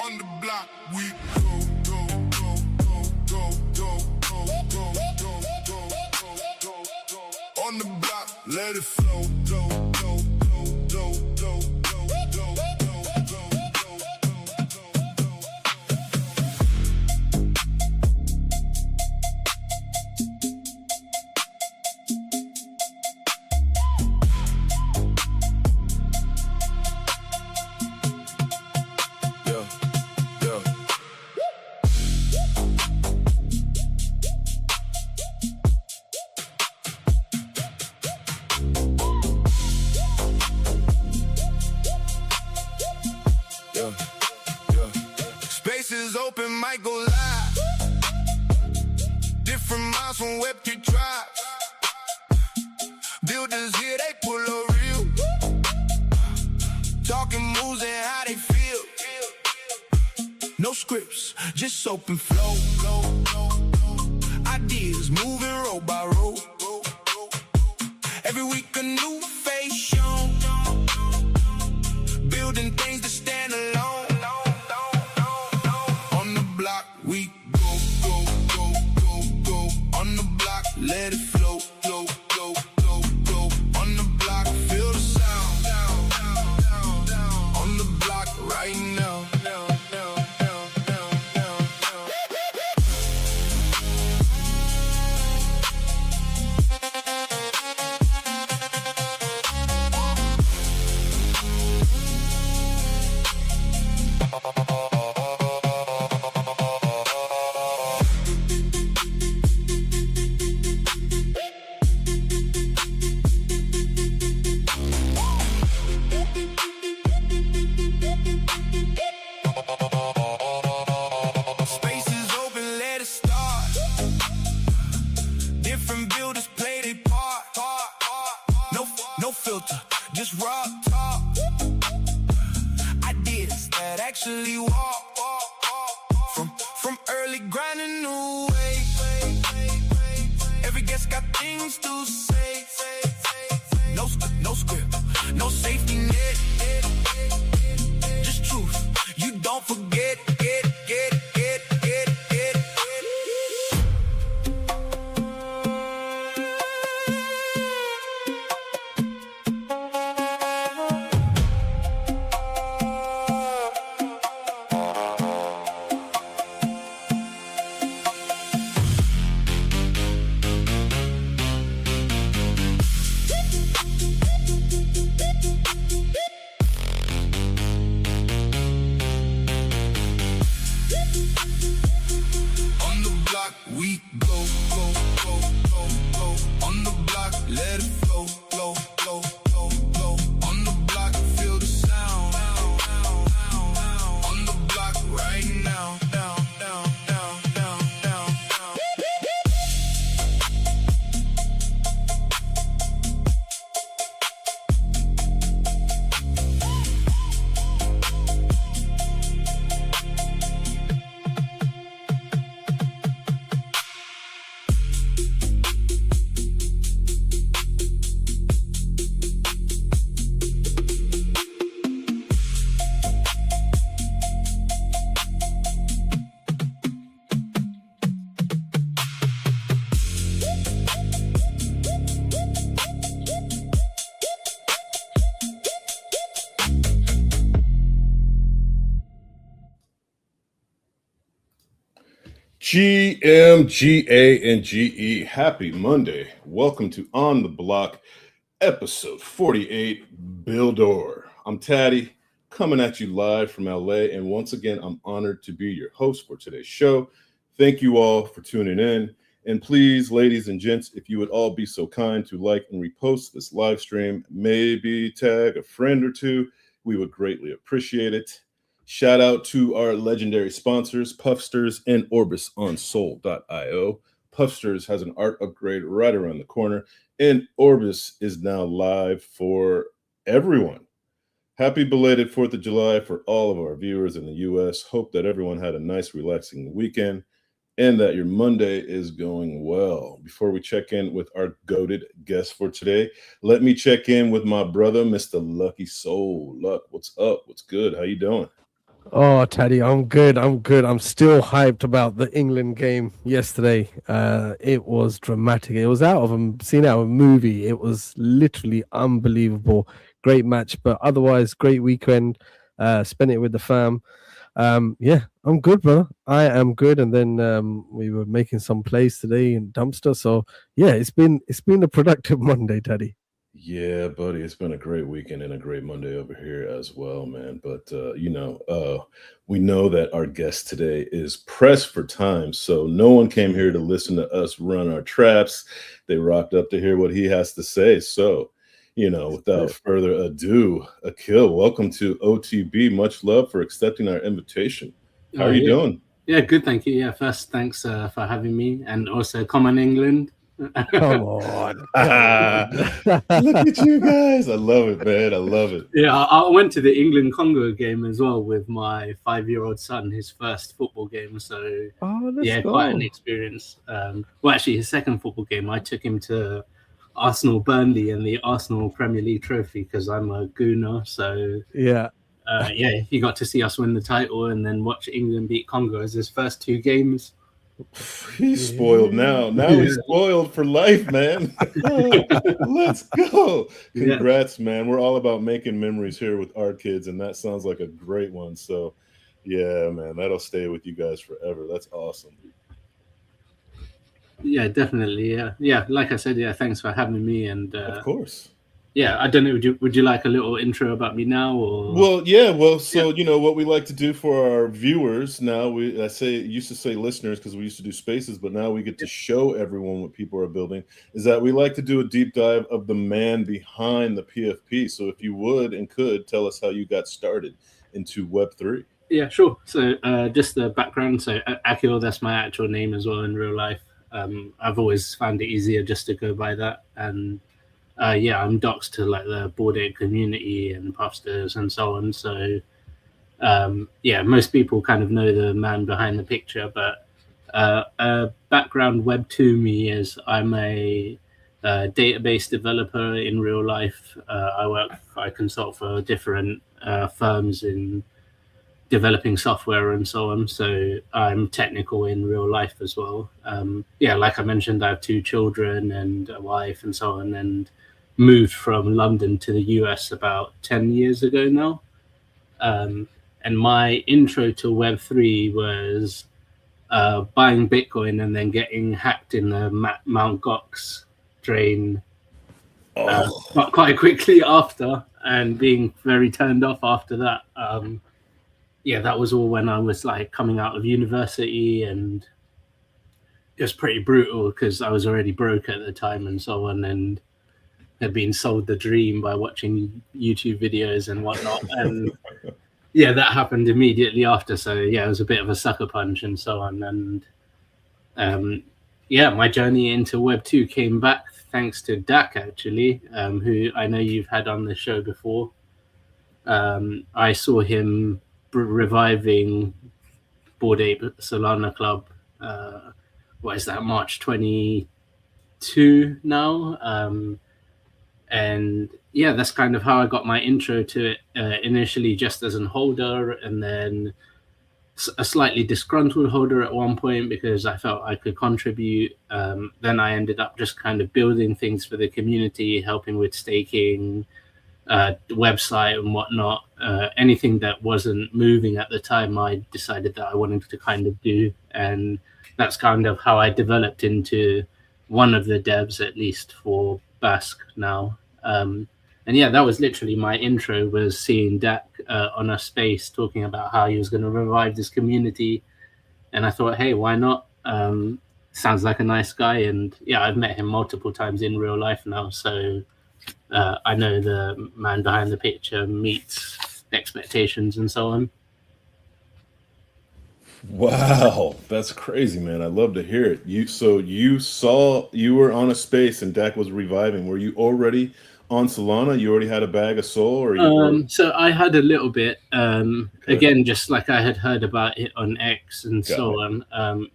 On the block, we go, go, go, go, go, go, go, go, go, go, go, go, go. On the block, let it flow, go, go, go, go, go, go, go, go, go, go, go. Spaces open, might go live. Different miles from web to drive. Builders here, they pull a real. Talking moves and how they feel. No scripts, just open flow. Ideas moving row by row. Every week a new face shown. Building things to stand alone. On the block, we go, go, go, go, go. On the block, let it flow, flow, flow, flow, flow. On the block, feel the sound. On the block, right now. Spaces open, let it start. Different builders play their part. No filter, just raw talk. Ideas that actually walk. From early grinding new way. Every guest got things to say. No script, no safety net. Just truth, you don't forget. On the block, we go, go, go, go, go. On the block, let it flow, flow, flow, flow, flow. On the block, feel the sound. On the block, right now. Down, down, down, down, down, down. GMGA and GE, happy Monday. Welcome to On the Block, episode 48, Buildooor. I'm Taddy, coming at you live from LA, and once again, I'm honored to be your host for today's show. Thank you all for tuning in, and please, ladies and gents, if you would all be so kind to like and repost this live stream, maybe tag a friend or two, we would greatly appreciate it. Shout out to our legendary sponsors, Puffsters and Orbis on Soul.io. Puffsters has an art upgrade right around the corner, and Orbis is now live for everyone. Happy belated 4th of July for all of our viewers in the U.S. Hope that everyone had a nice, relaxing weekend and that your Monday is going well. Before we check in with our goated guest for today, let me check in with my brother, Mr. Lucky Soul. Luck, what's up? What's good? How you doing? Oh, Teddy, I'm good. I'm good. I'm still hyped about the England game yesterday. It was dramatic. It was seen out of a movie. It was literally unbelievable. Great match, but otherwise great weekend. Spent it with the fam. Yeah, I'm good, brother. I am good. And then we were making some plays today in dumpster. So yeah, it's been a productive Monday, Teddy. Yeah, buddy, it's been a great weekend and a great Monday over here as well, man. But we know that our guest today is pressed for time, so no one came here to listen to us run our traps. They rocked up to hear what he has to say. So, without further ado, Akil, welcome to OTB. Much love for accepting our invitation. How Oh are you yeah, doing? yeah, good. Thank you. Yeah, first, thanks for having me, and also, come on, England. Come on, come on. Look at you guys. I love it, man. I love it. Yeah, I went to the England Congo game as well with my 5-year-old son, his first football game. So Oh, let's yeah, quite an go. experience. Well, actually, his second football game, I took him to Arsenal Burnley and the Arsenal Premier League trophy because I'm a gooner. So Yeah. yeah, he got to see us win the title and then watch England beat Congo as his first two games. He's spoiled now. Yeah. Now he's spoiled for life, man. Let's go. Yeah. Congrats, man. We're all about making memories here with our kids, and that sounds like a great one. So, yeah, man, that'll stay with you guys forever. That's awesome. Yeah, definitely. Yeah. Like I said, yeah. Thanks for having me. And Of course. yeah, I don't know. Would you like a little intro about me now, or Well, yeah, well, yeah, so what we like to do for our viewers now, I say used to say listeners because we used to do spaces, but now we get to show everyone what people are building. Is that we like to do a deep dive of the man behind the PFP. So if you would and could tell us how you got started into Web3. yeah, sure. So just the background. So Akil, that's my actual name as well in real life. I've always found it easier just to go by that, and yeah, I'm doxed to like the Bored Ape community and Puffsters and so on. So yeah, most people kind of know the man behind the picture, but background Web to me is I'm a database developer in real life. I consult for different firms in developing software and so on. So I'm technical in real life as well. Yeah, like I mentioned, I have two children and a wife and so on, and moved from London to the US about 10 years ago now. Um, and my intro to Web3 was buying Bitcoin and then getting hacked in the Mount Gox drain Oh, quite quickly after, and being very turned off after that. Yeah, that was all when I was like coming out of university, and it was pretty brutal because I was already broke at the time and so on, and had been sold the dream by watching YouTube videos and whatnot. And yeah, that happened immediately after. So yeah, it was a bit of a sucker punch and so on. And yeah, my journey into Web2 came back thanks to Dak, actually, who I know you've had on the show before. I saw him reviving Bored Ape Solana Club. What is that? March 22 now. And yeah, that's kind of how I got my intro to it. Initially, just as an holder, and then a slightly disgruntled holder at one point because I felt I could contribute. Then I ended up just kind of building things for the community, helping with staking, website and whatnot. Anything that wasn't moving at the time, I decided that I wanted to kind of do, and that's kind of how I developed into one of the devs, at least for Basque now. And yeah, that was literally my intro, was seeing Dak on a space talking about how he was going to revive this community, and I thought, hey, why not? Sounds like a nice guy, and yeah, I've met him multiple times in real life now, so I know the man behind the picture meets expectations and so on. wow, that's crazy, man. I love to hear it. You saw you were on a space and Dak was reviving. Were you already on Solana? You already had a bag of soul, So I had a little bit, okay, again, just like I had heard about it on X and got so it. on.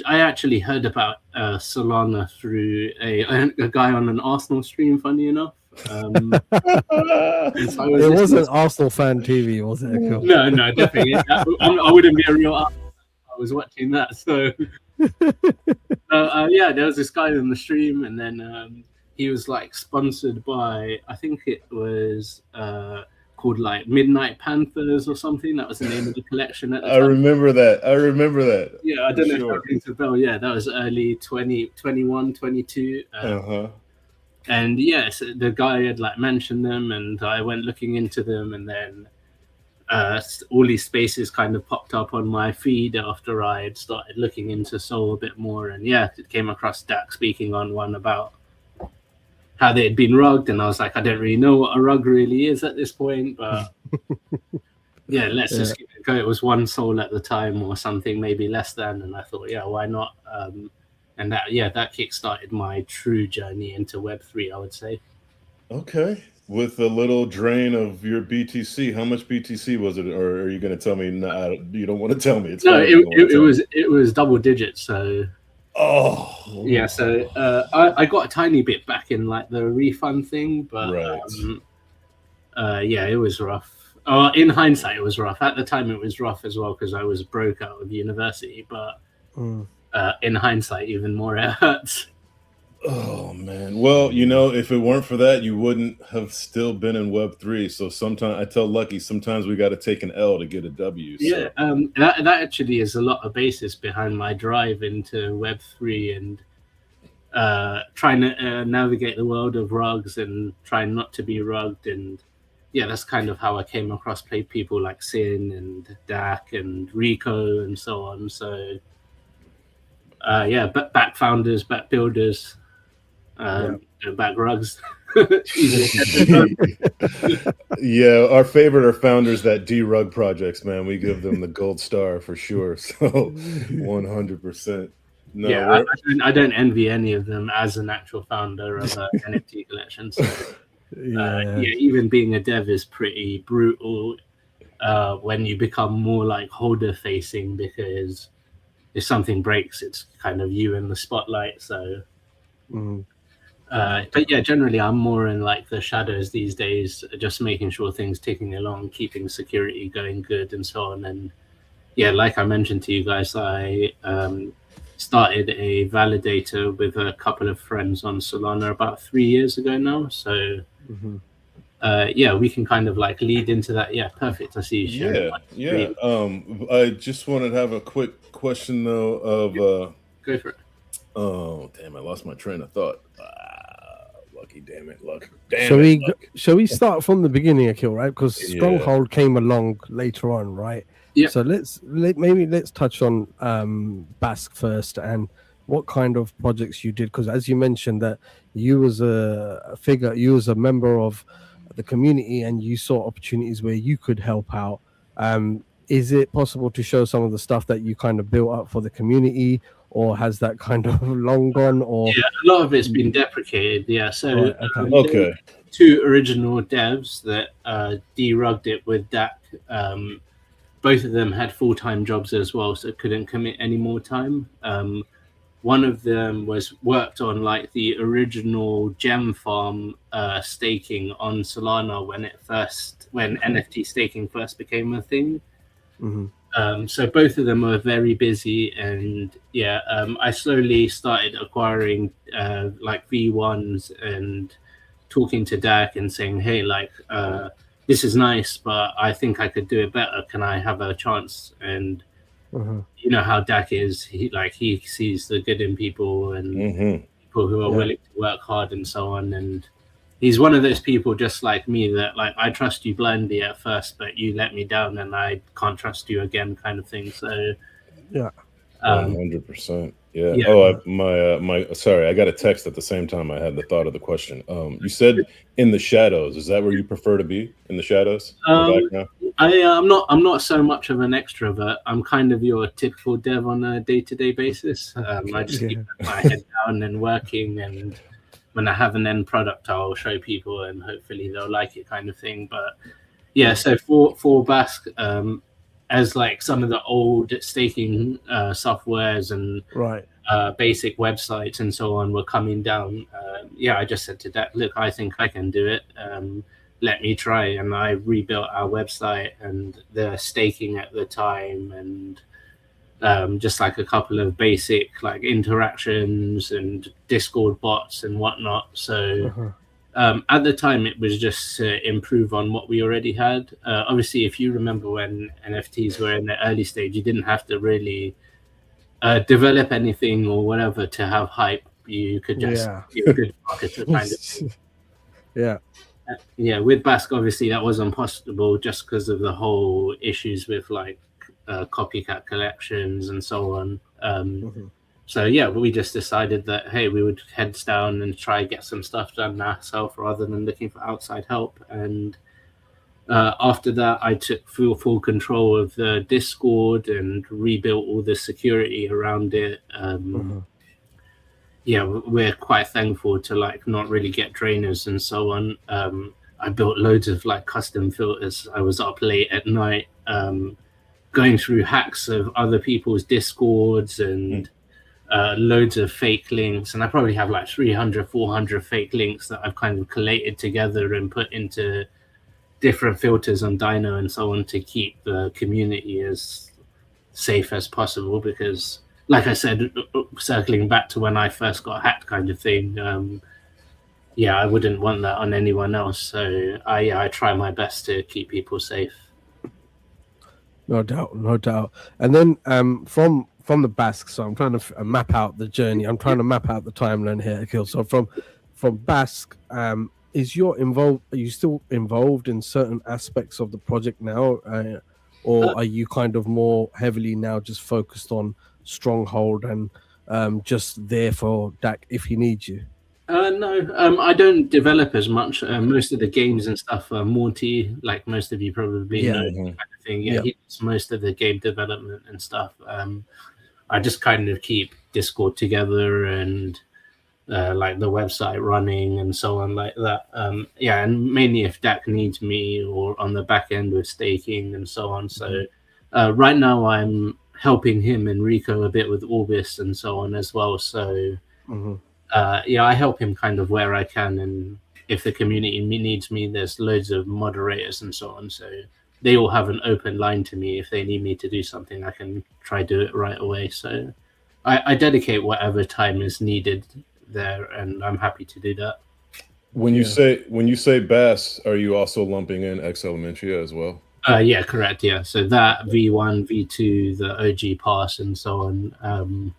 I actually heard about Solana through a guy on an Arsenal stream, funny enough. And so I was It listening wasn't to- Arsenal fan TV, was it? Akil? No, definitely. I wouldn't be a real Arsenal fan if I was watching that. So, yeah, there was this guy on the stream, and then he was like sponsored by, I think it was called like Midnight Panthers or something. That was the name of the collection at the time. I remember that. Yeah, I don't know sure. if that rings a bell. Yeah, that was early 2021, 22. And yes, the guy had like mentioned them, and I went looking into them, and then all these spaces kind of popped up on my feed after I had started looking into Soul a bit more. And yeah, it came across Dak speaking on one about how they had been rugged, and I was like, I don't really know what a rug really is at this point, but yeah, let's just give it a go. It was 1 Soul at the time or something, maybe less than, and I thought, yeah, why not? And that kick-started my true journey into Web3, I would say. Okay. With a little drain of your BTC, how much BTC was it? Or are you going to tell me? No, you don't want to tell me. It's no, it was double digits. So yeah, so I got a tiny bit back in like the refund thing, but yeah, it was rough. In hindsight, it was rough. At the time, it was rough as well because I was broke out of university. But in hindsight, even more it hurts. Oh man. Well, if it weren't for that, you wouldn't have still been in Web3. So sometimes I tell Lucky, sometimes we got to take an L to get a W. So. Yeah, that actually is a lot of basis behind my drive into Web3 and trying to navigate the world of rugs and trying not to be rugged. And yeah, that's kind of how I came across people like Sin and Dak and Rico and so on. So yeah, back founders, back builders. Back rugs. Yeah, our favorite are founders that derug projects, man. We give them the gold star for sure. So 100%. No, yeah, I don't envy any of them as an actual founder of an NFT collection. So, yeah, even being a dev is pretty brutal when you become more like holder facing, because if something breaks, it's kind of you in the spotlight. So. But yeah, generally I'm more in like the shadows these days, just making sure things ticking along, keeping security going good and so on. And yeah, like I mentioned to you guys, I started a validator with a couple of friends on Solana about 3 years ago now. So yeah, we can kind of like lead into that. Yeah, perfect. I see you sharing. Yeah. I just wanted to have a quick question though of go for it. Oh damn, I lost my train of thought. Lucky, damn it, Luck. Shall we start from the beginning, Akil, right? Because Stronghold came along later on, right? Yeah. So let's touch on Basque first and what kind of projects you did, because as you mentioned that you was a figure, you was a member of the community and you saw opportunities where you could help out. Is it possible to show some of the stuff that you kind of built up for the community, or has that kind of long gone? Or yeah, a lot of it's been deprecated. Yeah, so okay. 2 original devs that derugged it with Dak. Both of them had full-time jobs as well, so couldn't commit any more time. One of them worked on like the original gem farm staking on Solana when NFT staking first became a thing. So both of them were very busy, and yeah, I slowly started acquiring like V1s and talking to Dak and saying, hey, like this is nice, but I think I could do it better. Can I have a chance? And you know how Dak is. He sees the good in people and people who are willing to work hard and so on. And he's one of those people just like me that like I trust you blindly at first, but you let me down and I can't trust you again, kind of thing. So yeah, 100%. Yeah. Oh, my sorry, I got a text at the same time I had the thought of the question. You said in the shadows. Is that where you prefer to be, in the shadows? I'm not so much of an extrovert. I'm kind of your typical dev on a day-to-day basis. I just keep my head down and working, and when I have an end product, I'll show people and hopefully they'll like it, kind of thing. But yeah, so for Basque, as like some of the old staking softwares and basic websites and so on were coming down, I just said to Dak, look, I think I can do it. Let me try. And I rebuilt our website and the staking at the time, and just like a couple of basic like interactions and Discord bots and whatnot. So at the time, it was just to improve on what we already had. Obviously, if you remember when NFTs were in the early stage, you didn't have to really develop anything or whatever to have hype. You could just be a good marketer kind of thing. With Basque, obviously that wasn't possible just because of the whole issues with like copycat collections and so on. So we just decided that, hey, we would heads down and try get some stuff done ourselves rather than looking for outside help. And after that, I took full control of the Discord and rebuilt all the security around it. We're quite thankful to like not really get drainers and so on. I built loads of like custom filters. I was up late at night going through hacks of other people's Discords and loads of fake links. And I probably have like 300, 400 fake links that I've kind of collated together and put into different filters on Dino and so on to keep the community as safe as possible. Because, like I said, circling back to when I first got hacked kind of thing, I wouldn't want that on anyone else. So I try my best to keep people safe. No doubt. And then from the Basque, so I'm trying to map out the journey. I'm trying to map out the timeline here, Akil. So from Basque, are you still involved in certain aspects of the project now, or are you kind of more heavily now just focused on Stronghold and just there for Dak if he needs you? No, I don't develop as much. Most of the games and stuff are Morty, like most of you probably know, kind of thing. He does most of the game development and stuff. I just kind of keep Discord together and like the website running and so on like that. And mainly if Dak needs me or on the back end with staking and so on. So right now I'm helping him and Rico a bit with Orbis and so on as well. So I help him kind of where I can, and if the community needs me, there's loads of moderators and so on. So they all have an open line to me. If they need me to do something, I can try do it right away. So I dedicate whatever time is needed there, and I'm happy to do that. When you say Bass, are you also lumping in X Elementria as well? Yeah, correct. Yeah, so that V1, V2, the OG pass, and so on.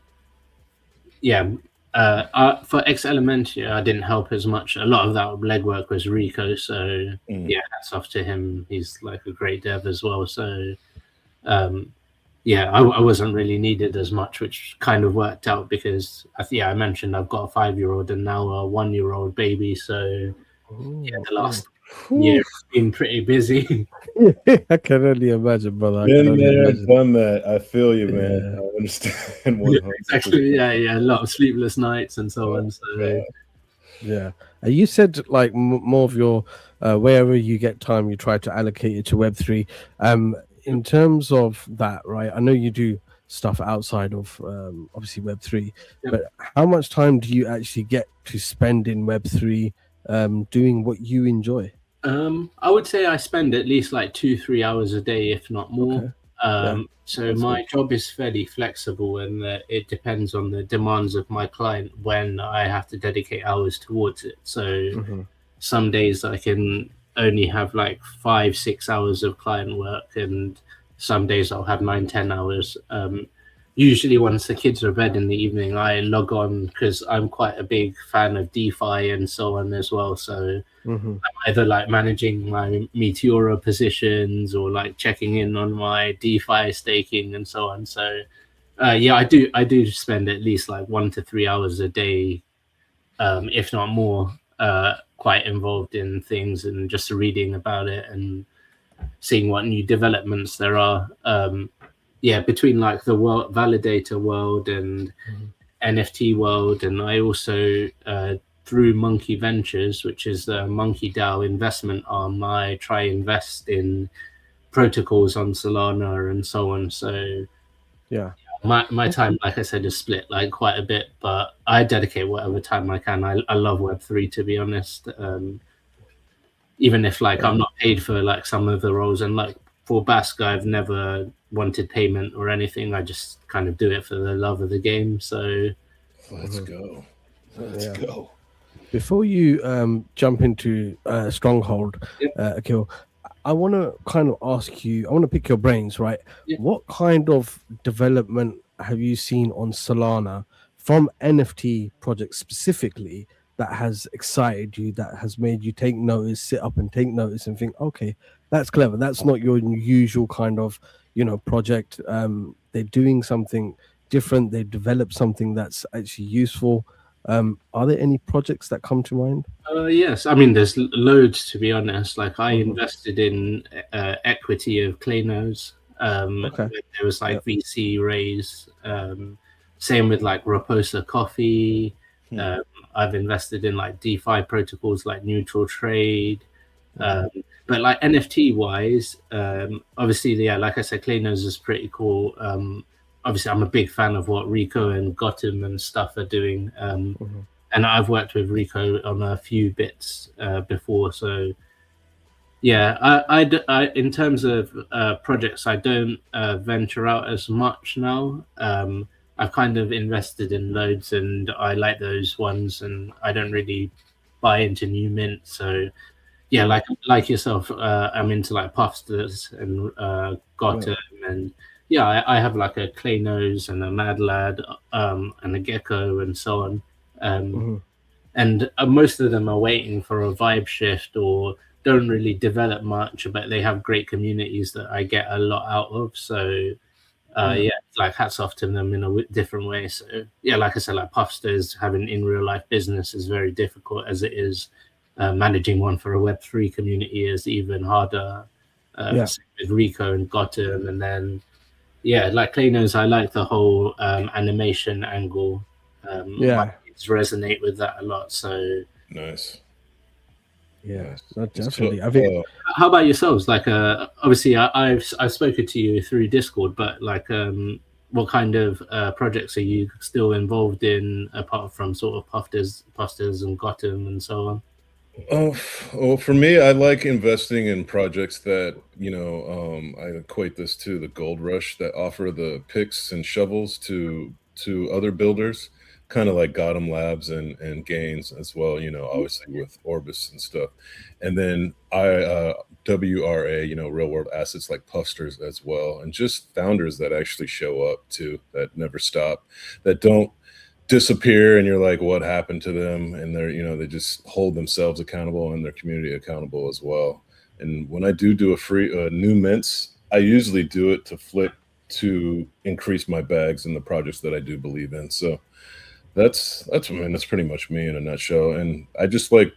For X Elementary, I didn't help as much. A lot of that legwork was Rico, so hats off to him. He's like a great dev as well. So, I wasn't really needed as much, which kind of worked out because I mentioned I've got a 5-year-old and now a 1-year-old baby. So, the last year has been pretty busy. I can only imagine, brother. Done that. I feel you, man. I understand. Actually, a lot of sleepless nights and so on. So, you said like more of your wherever you get time, you try to allocate it to Web3. In terms of that, right? I know you do stuff outside of obviously Web3, but how much time do you actually get to spend in Web3 doing what you enjoy? I would say I spend at least like 2-3 hours a day, if not more. So my job is fairly flexible, and it depends on the demands of my client when I have to dedicate hours towards it. So some days I can only have like 5-6 hours of client work, and some days I'll have 9-10 hours. Usually once the kids are bed in the evening, I log on because I'm quite a big fan of DeFi and so on as well. So I'm either like managing my Meteora positions or like checking in on my DeFi staking and so on. So I do spend at least like 1 to 3 hours a day, if not more, quite involved in things and just reading about it and seeing what new developments there are. Between like the world validator world and NFT world, and I also through Monkey Ventures, which is the Monkey DAO investment arm, I try invest in protocols on Solana and so on. So My time, like I said, is split like quite a bit, but I dedicate whatever time I can. I love Web3, to be honest. Even if like I'm not paid for like some of the roles, and like for Basque, I've never wanted payment or anything. I just kind of do it for the love of the game. So Let's go. Let's go. Before you jump into Stronghold, Yep. Akil, I want to kind of ask you, I want to pick your brains, right? Yep. What kind of development have you seen on Solana from NFT projects specifically that has excited you, that has made you take notice, sit up and take notice and think, okay, that's clever. That's not your usual kind of, project. They're doing something different. They developed something that's actually useful. Are there any projects that come to mind? Yes, I mean there's loads, to be honest. Like I invested in equity of Clanos. Okay. There was like VC raise. Same with like Raposa Coffee. I've invested in like DeFi protocols like Neutral Trade. But like NFT wise, obviously, yeah, like I said, Clanos is pretty cool. Obviously, I'm a big fan of what Rico and Gotham and stuff are doing. And I've worked with Rico on a few bits before. So, yeah, I in terms of projects, I don't venture out as much now. I've kind of invested in loads, and I like those ones, and I don't really buy into new mint. So, yeah, like yourself, I'm into like Puffsters and Gotham, and yeah, I have like a Clay Nose and a Mad Lad, and a Gecko, and so on. And most of them are waiting for a vibe shift or don't really develop much, but they have great communities that I get a lot out of. So yeah, like hats off to them in a different way. So yeah, like I said, like Puffsters having in real life business is very difficult as it is. Managing one for a Web3 community is even harder. With Rico and Gotham, and then yeah, like Clanos, I like the whole animation angle. My kids resonate with that a lot. So nice. Yeah, definitely. I think. How about yourselves? Like, obviously, I've spoken to you through Discord, but like, what kind of projects are you still involved in apart from sort of Puffsters and Gotham and so on? Oh, well, for me, I like investing in projects that, I equate this to the gold rush, that offer the picks and shovels to other builders, kind of like Gotham Labs and Gains as well, obviously with Orbis and stuff. And then WRA, real world assets like Puffsters as well, and just founders that actually show up too, that never stop, that don't disappear and you're like, what happened to them? And they're, they just hold themselves accountable and their community accountable as well. And when I do a free new mints, I usually do it to flip to increase my bags in the projects that I do believe in. So that's pretty much me in a nutshell. And I just like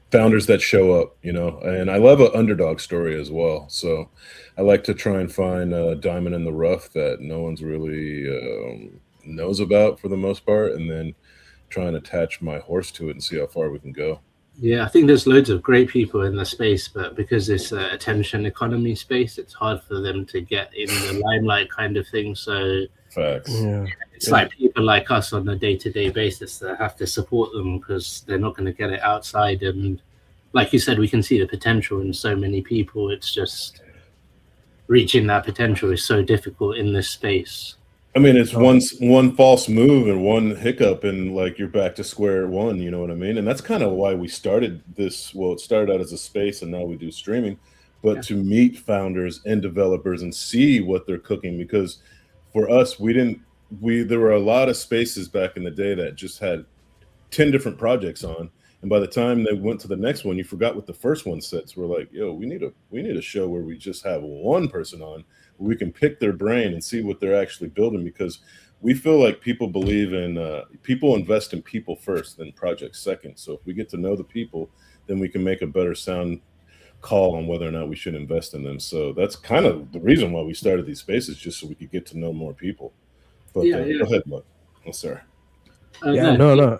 founders that show up, and I love an underdog story as well. So I like to try and find a diamond in the rough that no one's really knows about for the most part, and then try and attach my horse to it and see how far we can go. Yeah, I think there's loads of great people in the space, but because it's attention economy space, it's hard for them to get in the limelight kind of thing. So facts. It's like people like us on a day-to-day basis that have to support them because they're not going to get it outside. And like you said, we can see the potential in so many people. It's just reaching that potential is so difficult in this space. I mean, it's one false move and one hiccup, and like you're back to square one. You know what I mean? And that's kind of why we started this. Well, it started out as a space, and now we do streaming, but to meet founders and developers and see what they're cooking. Because for us, there were a lot of spaces back in the day that just had 10 different projects on, and by the time they went to the next one, you forgot what the first one said. So we're like, yo, we need a show where we just have one person on. We can pick their brain and see what they're actually building, because we feel like people believe in people invest in people first, then projects second. So if we get to know the people, then we can make a better sound call on whether or not we should invest in them. So that's kind of the reason why we started these spaces, just so we could get to know more people. But go ahead, Mark. Oh, sorry. No.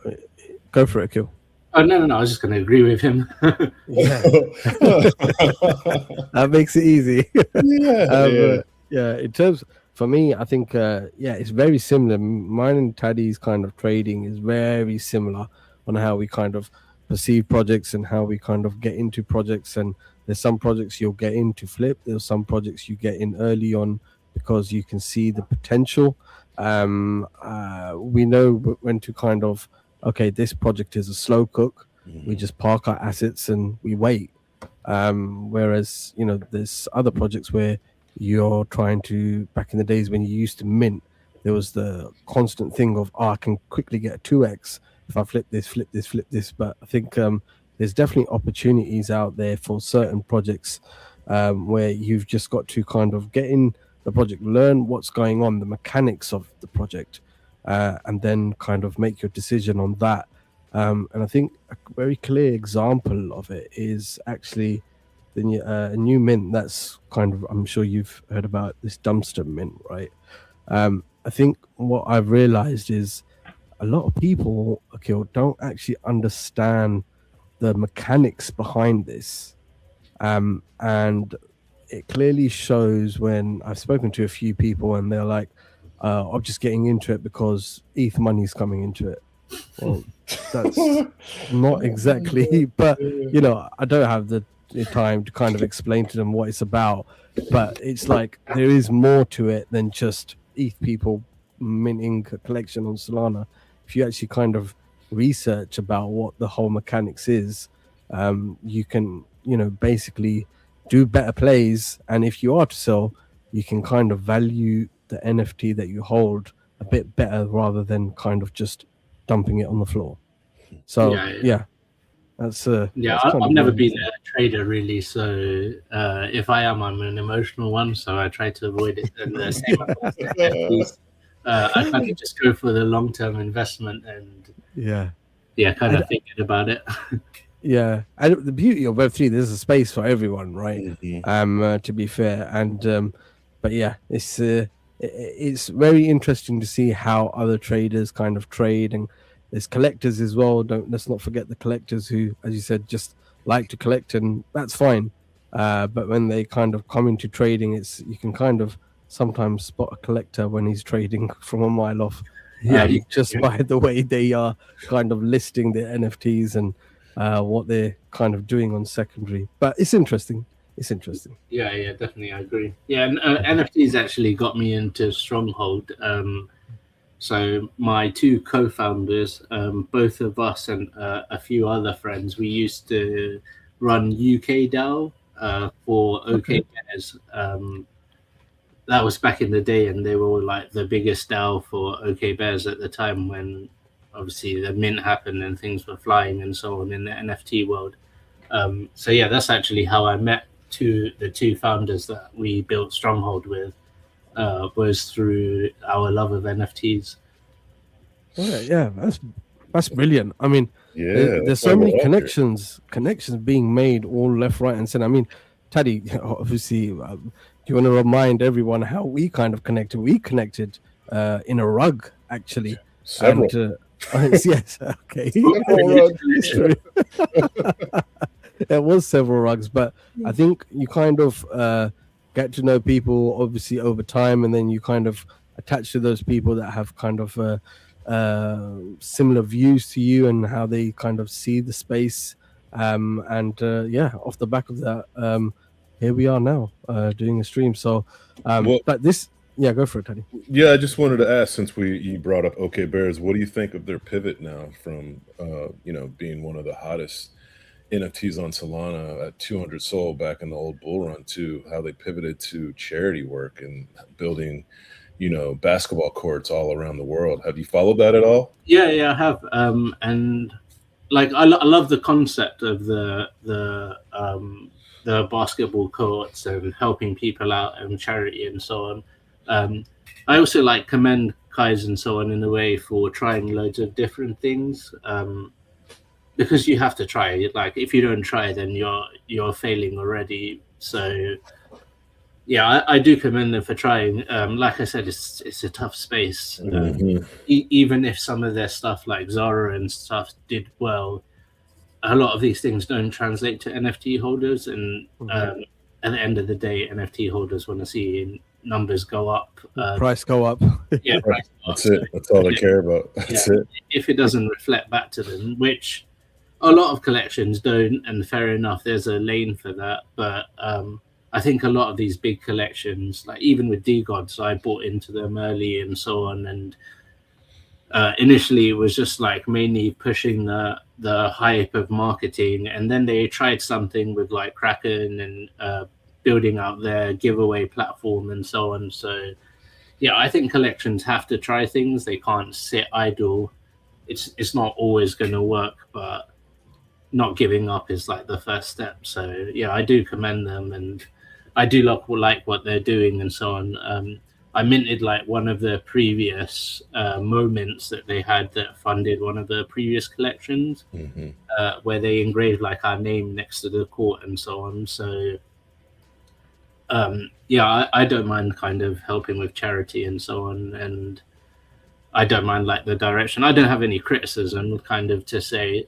Go for it, Akil. Oh, no. I was just going to agree with him. That makes it easy. In terms, for me, I think it's very similar. Mine and Taddy's kind of trading is very similar on how we kind of perceive projects and how we kind of get into projects. And there's some projects you'll get into flip. There's some projects you get in early on because you can see the potential. We know when to kind of, okay, this project is a slow cook. We just park our assets and we wait. Whereas, there's other projects where you're trying to, back in the days when you used to mint, there was the constant thing of, I can quickly get a 2x if I flip this. But I think there's definitely opportunities out there for certain projects where you've just got to kind of get in the project, learn what's going on, the mechanics of the project, and then kind of make your decision on that. And I think a very clear example of it is actually a new mint that's kind of, I'm sure you've heard about this dumpster mint, right? I think what I've realized is a lot of people, don't actually understand the mechanics behind this. And it clearly shows when I've spoken to a few people and they're like, I'm just getting into it because ETH money's coming into it. Well, that's not exactly, but I don't have the time to kind of explain to them what it's about. But it's like there is more to it than just ETH people minting a collection on Solana. If you actually kind of research about what the whole mechanics is, you can, basically do better plays. And if you are to sell, you can kind of value the NFT that you hold a bit better rather than kind of just dumping it on the floor. So that's I've never been a trader really, so if I am, I'm an emotional one, so I try to avoid it. And the same NFTs, I kind of just go for the long-term investment and kind of thinking about it. Yeah, and the beauty of Web3, there's a space for everyone, right? To be fair, and but yeah, it's very interesting to see how other traders kind of trade, and there's collectors as well. Let's not forget the collectors who, as you said, just like to collect, and that's fine. But when they kind of come into trading, you can kind of sometimes spot a collector when he's trading from a mile off. Just by the way they are kind of listing their NFTs and what they're kind of doing on secondary. But it's interesting. Yeah, definitely, I agree. Yeah, and NFTs actually got me into Stronghold. So my two co-founders, both of us and a few other friends, we used to run UK DAO for OK Bears. That was back in the day, and they were like the biggest DAO for OK Bears at the time when obviously the mint happened and things were flying and so on in the NFT world. So yeah, that's actually how I met the two founders that we built Stronghold with, was through our love of NFTs. Yeah, that's brilliant. I mean, there's so many connections being made all left, right, and center. I mean, Taddy, obviously, do you want to remind everyone how we kind of connected? We connected in a rug, actually. Several. And, yes, okay. There was several rugs, but I think you kind of get to know people obviously over time, and then you kind of attach to those people that have kind of similar views to you and how they kind of see the space. Off the back of that, here we are now doing a stream. So, but this, go for it, Teddy. Yeah, I just wanted to ask, since you brought up OK Bears, what do you think of their pivot now from being one of the hottest NFTs on Solana at 200 Sol back in the old bull run to how they pivoted to charity work and building, basketball courts all around the world? Have you followed that at all? Yeah, I have. And like, I love the concept of the basketball courts and helping people out and charity and so on. I also commend Kais and so on in a way for trying loads of different things. Because you have to try. Like, if you don't try, then you're failing already. So, yeah, I do commend them for trying. Like I said, it's a tough space. Even if some of their stuff, like Zara and stuff, did well, a lot of these things don't translate to NFT holders. And at the end of the day, NFT holders want to see numbers go up. Price go up. Yeah, price go up. That's it. That's all they care about. That's it. If it doesn't reflect back to them, which a lot of collections don't, and fair enough, there's a lane for that. But I think a lot of these big collections, like even with D-Gods, I bought into them early and so on. And initially it was just like mainly pushing the hype of marketing. And then they tried something with like Kraken and building out their giveaway platform and so on. So yeah, I think collections have to try things. They can't sit idle. It's not always going to work, but not giving up is like the first step. So yeah, I do commend them, and I do like what they're doing and so on. I minted like one of the previous moments that they had that funded one of the previous collections, where they engraved like our name next to the court and so on. So yeah, I don't mind kind of helping with charity and so on, and I don't mind like the direction. I don't have any criticism kind of to say.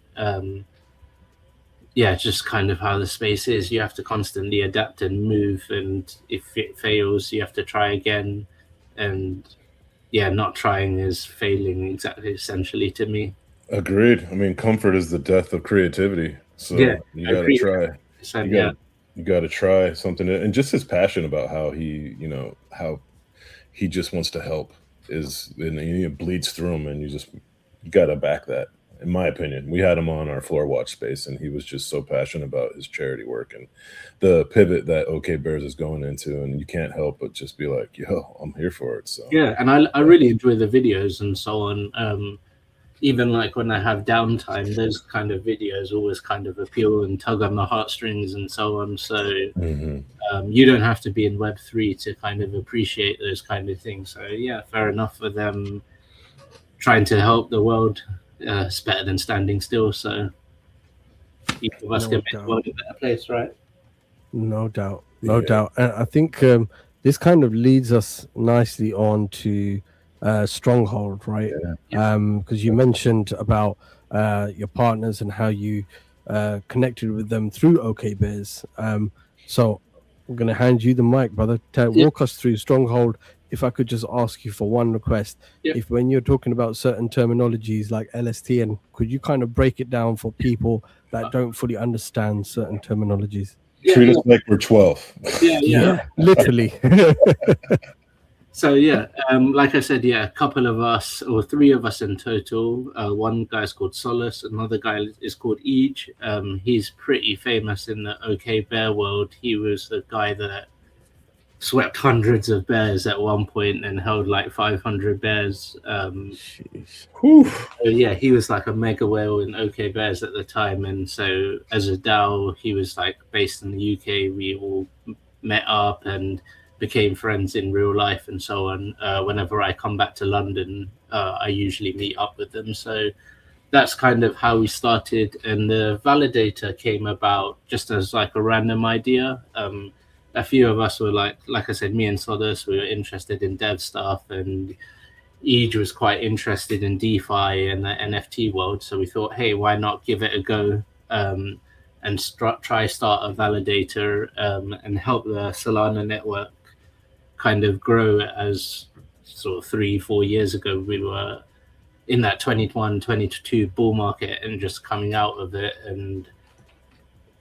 Yeah, just kind of how the space is. You have to constantly adapt and move, and if it fails, you have to try again. And yeah, not trying is failing, exactly, essentially, to me. Agreed. I mean, comfort is the death of creativity. So Yeah, you got to try. Yeah, You got to try something, and just his passion about how he, how he just wants to help is, and it bleeds through him, and you got to back that. In my opinion, we had him on our floor watch space, and he was just so passionate about his charity work and the pivot that OK Bears is going into, and you can't help but just be like, "Yo, I'm here for it." So yeah, and I really enjoy the videos and so on. Even like when I have downtime, those kind of videos always kind of appeal and tug on the heartstrings and so on. So you don't have to be in Web3 to kind of appreciate those kind of things. So yeah, fair enough for them trying to help the world. It's better than standing still. So each of us can make the world a better place, right? No doubt. No doubt. And I think this kind of leads us nicely on to Stronghold, right? Because you mentioned about your partners and how you connected with them through OK Bears. So I'm going to hand you the mic, brother. Walk us through Stronghold. If I could just ask you for one request, if when you're talking about certain terminologies like LSTN, could you kind of break it down for people that don't fully understand certain terminologies? Treat us like we're 12. Yeah, literally. So yeah, like I said, a couple of us, or three of us in total. One guy's called Solace, another guy is called Eej. He's pretty famous in the OK Bear world. He was the guy that swept hundreds of bears at one point and held like 500 bears. So yeah, he was like a mega whale in OK Bears at the time. And so as a DAO, he was like based in the UK. We all met up and became friends in real life and so on. Whenever I come back to London, I usually meet up with them. So that's kind of how we started. And the validator came about just as like a random idea. A few of us were like I said, me and Solace, we were interested in dev stuff, and Eej was quite interested in DeFi and the NFT world. So we thought, hey, why not give it a go and try start a validator and help the Solana network kind of grow. As sort of 3-4 years ago, we were in that 21-22 bull market and just coming out of it. And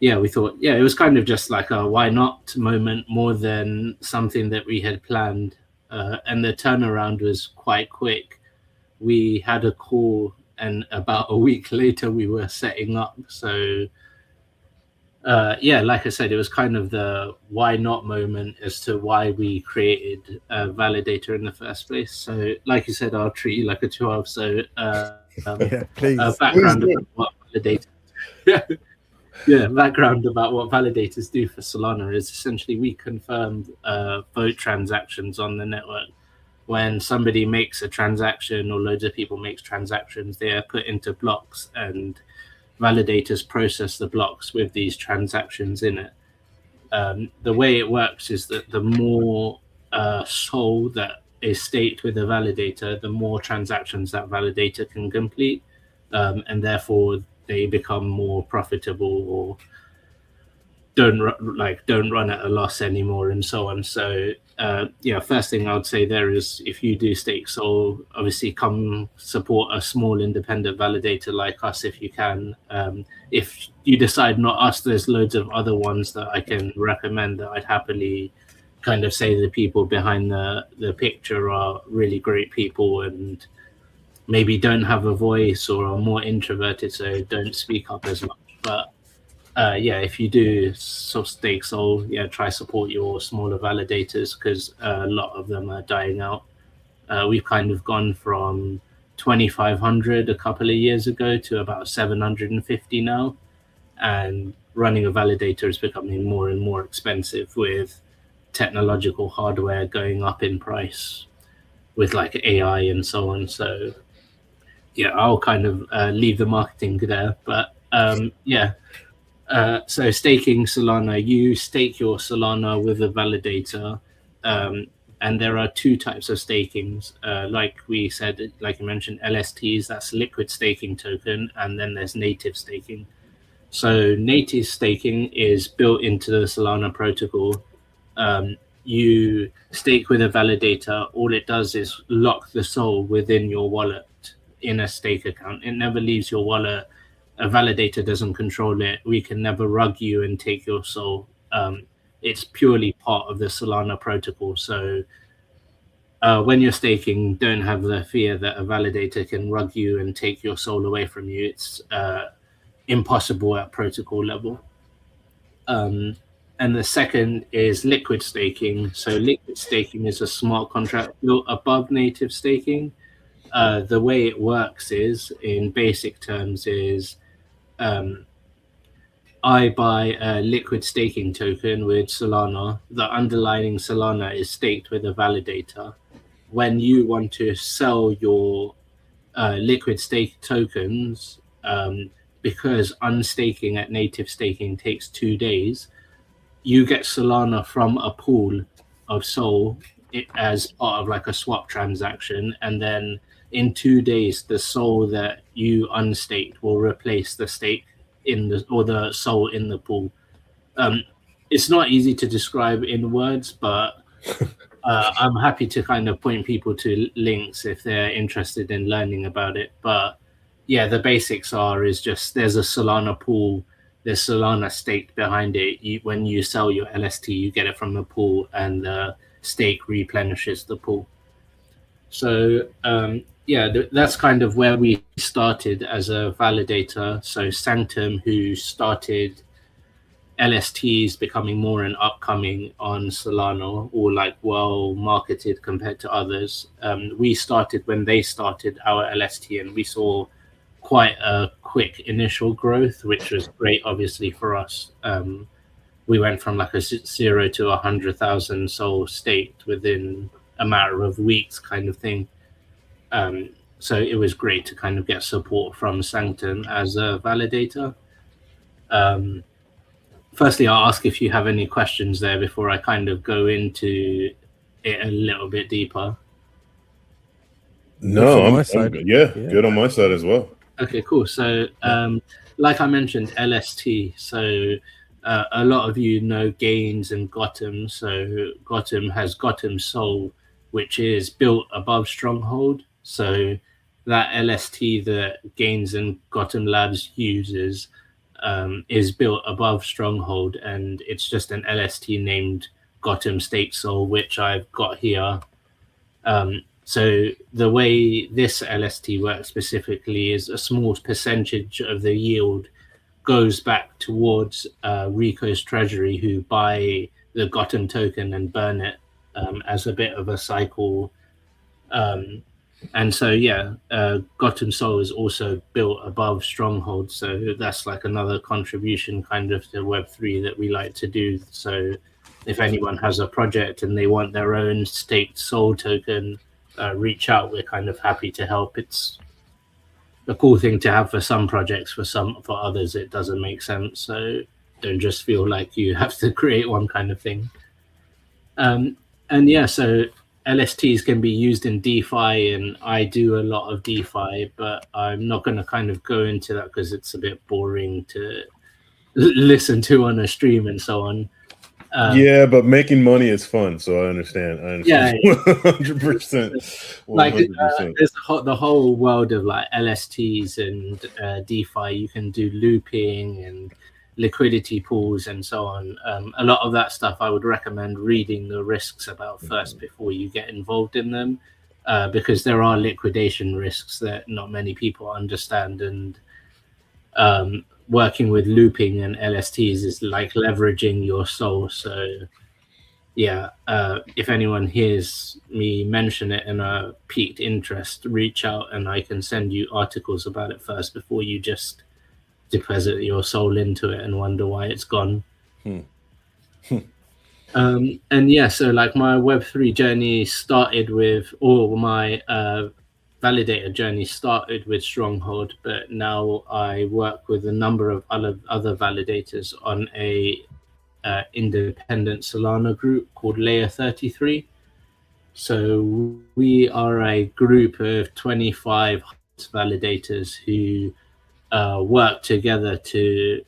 yeah, we thought, it was kind of just like a why not moment more than something that we had planned. And the turnaround was quite quick. We had a call, and about a week later, we were setting up. So, like I said, it was kind of the why not moment as to why we created a validator in the first place. So, like you said, I'll treat you like a 12. So, please. Background about what validator. Background about what validators do for Solana is essentially we confirm vote transactions on the network. When somebody makes a transaction or loads of people make transactions, they are put into blocks, and validators process the blocks with these transactions in it. The way it works is that the more SOL that is staked with a validator, the more transactions that validator can complete, and therefore they become more profitable, or don't run at a loss anymore, and so on. So first thing I would say there is, if you do stake Sol, obviously come support a small independent validator like us if you can. If you decide not us, there's loads of other ones that I can recommend that I'd happily kind of say the people behind the picture are really great people and maybe don't have a voice or are more introverted, so don't speak up as much. But if you do stake Sol, try support your smaller validators, because a lot of them are dying out. We've kind of gone from 2,500 a couple of years ago to about 750 now, and running a validator is becoming more and more expensive with technological hardware going up in price with like AI and so on. So I'll kind of leave the marketing there, but so staking Solana, you stake your Solana with a validator, and there are two types of stakings. Like we said, like you mentioned, LSTs, that's liquid staking token, and then there's native staking. So native staking is built into the Solana protocol. You stake with a validator. All it does is lock the SOL within your wallet in a stake account. It never leaves your wallet. A validator doesn't control it. We can never rug you and take your SOL. It's purely part of the Solana protocol. So when you're staking, don't have the fear that a validator can rug you and take your SOL away from you. It's impossible at protocol level. And the second is liquid staking. So liquid staking is a smart contract built above native staking. The way it works is, in basic terms, is I buy a liquid staking token with Solana. The underlying Solana is staked with a validator. When you want to sell your liquid stake tokens, because unstaking at native staking takes 2 days, you get Solana from a pool of SOL as part of like a swap transaction, and then in 2 days the SOL that you unstaked will replace the stake in the SOL in the pool. It's not easy to describe in words, but I'm happy to kind of point people to links if they're interested in learning about it. But the basics is just there's a Solana pool. There's Solana staked behind it. When you sell your LST, you get it from the pool, and the stake replenishes the pool. So that's kind of where we started as a validator. So Sanctum, who started LSTs becoming more and upcoming on Solana, or like well marketed compared to others. We started when they started our LST, and we saw quite a quick initial growth, which was great, obviously, for us. We went from like a 0 to 100,000 SOL staked within a matter of weeks, kind of thing. So it was great to kind of get support from Sanctum as a validator. Firstly, I'll ask if you have any questions there before I kind of go into it a little bit deeper. No, I'm good. Good on my side as well. Okay, cool. So, like I mentioned, LST. So, a lot of you know Gains and Gotham. So, Gotham has Gotham Soul, which is built above Stronghold. So, that LST that Gains and Gotham Labs uses is built above Stronghold, and it's just an LST named Gotham State Soul, which I've got here. So the way this LST works specifically is a small percentage of the yield goes back towards Rico's treasury, who buy the Gotham token and burn it as a bit of a cycle. And so, Gotham Soul is also built above Stronghold. So that's like another contribution kind of to Web3 that we like to do. So if anyone has a project and they want their own staked Soul token, reach out. We're kind of happy to help. It's a cool thing to have for some projects. For others, it doesn't make sense. So don't just feel like you have to create one kind of thing. So LSTs can be used in DeFi, and I do a lot of DeFi, but I'm not going to kind of go into that because it's a bit boring to listen to on a stream and so on. Yeah, but making money is fun, so I understand. Yeah, 100%. like 100%. there's the whole world of like LSTs and DeFi. You can do looping and liquidity pools and so on. A lot of that stuff I would recommend reading the risks about first before you get involved in them, because there are liquidation risks that not many people understand. And working with looping and LSTs is like leveraging your soul. So yeah, if anyone hears me mention it and piqued interest, reach out and I can send you articles about it first before you just deposit your soul into it and wonder why it's gone. And yeah, so like my Web3 journey started with, or my validator journey started with Stronghold, but now I work with a number of other validators on a independent Solana group called Layer 33. So we are a group of 25 validators who work together to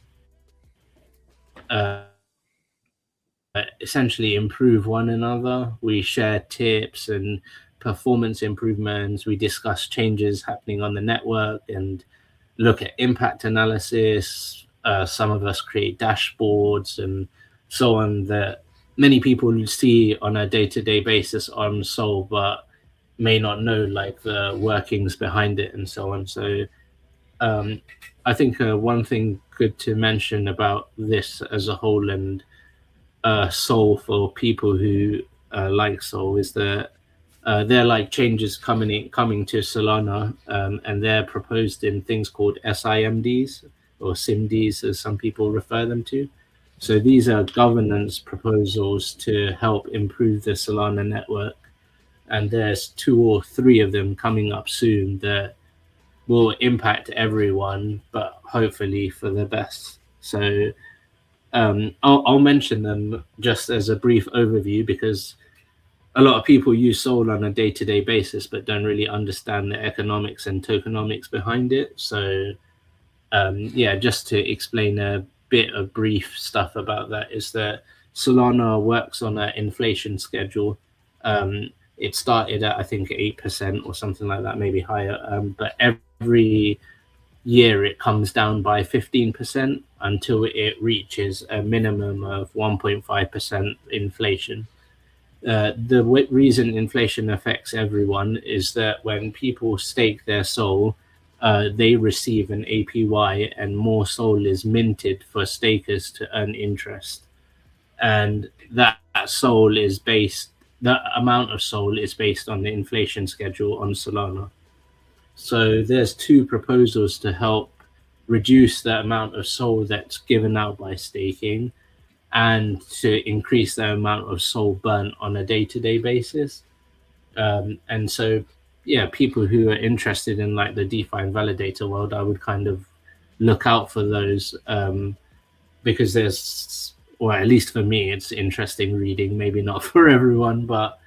essentially improve one another. We share tips and performance improvements. We discuss changes happening on the network and look at impact analysis. Some of us create dashboards and so on that many people see on a day-to-day basis on Sol, but may not know like the workings behind it and so on. So I think one thing good to mention about this as a whole and Sol for people who like Sol is that they're like changes coming to Solana, and they're proposed in things called SIMDs or SIMDs as some people refer them to. So these are governance proposals to help improve the Solana network, and there's 2 or 3 of them coming up soon that will impact everyone, but hopefully for the best. So I'll mention them just as a brief overview because a lot of people use Sol on a day-to-day basis but don't really understand the economics and tokenomics behind it. So yeah, just to explain a bit of brief stuff about that is that Solana works on an inflation schedule. It started at I think 8% or something like that, maybe higher, but every year it comes down by 15% until it reaches a minimum of 1.5% inflation. The reason inflation affects everyone is that when people stake their Sol, they receive an APY and more Sol is minted for stakers to earn interest. And that Sol is based, the amount of Sol is based on the inflation schedule on Solana. So there's 2 proposals to help reduce the amount of Sol that's given out by staking and to increase the amount of Sol burnt on a day-to-day basis. And so, yeah, people who are interested in like the DeFi and validator world, I would kind of look out for those because there's, or at least for me, it's interesting reading, maybe not for everyone, but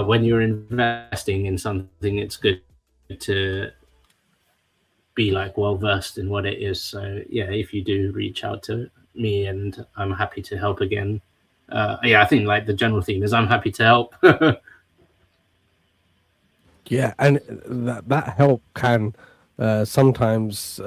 when you're investing in something, it's good to be like well versed in what it is. So yeah, if you do reach out to me and I'm happy to help again. Yeah, I think like the general theme is I'm happy to help. Yeah, and that help can sometimes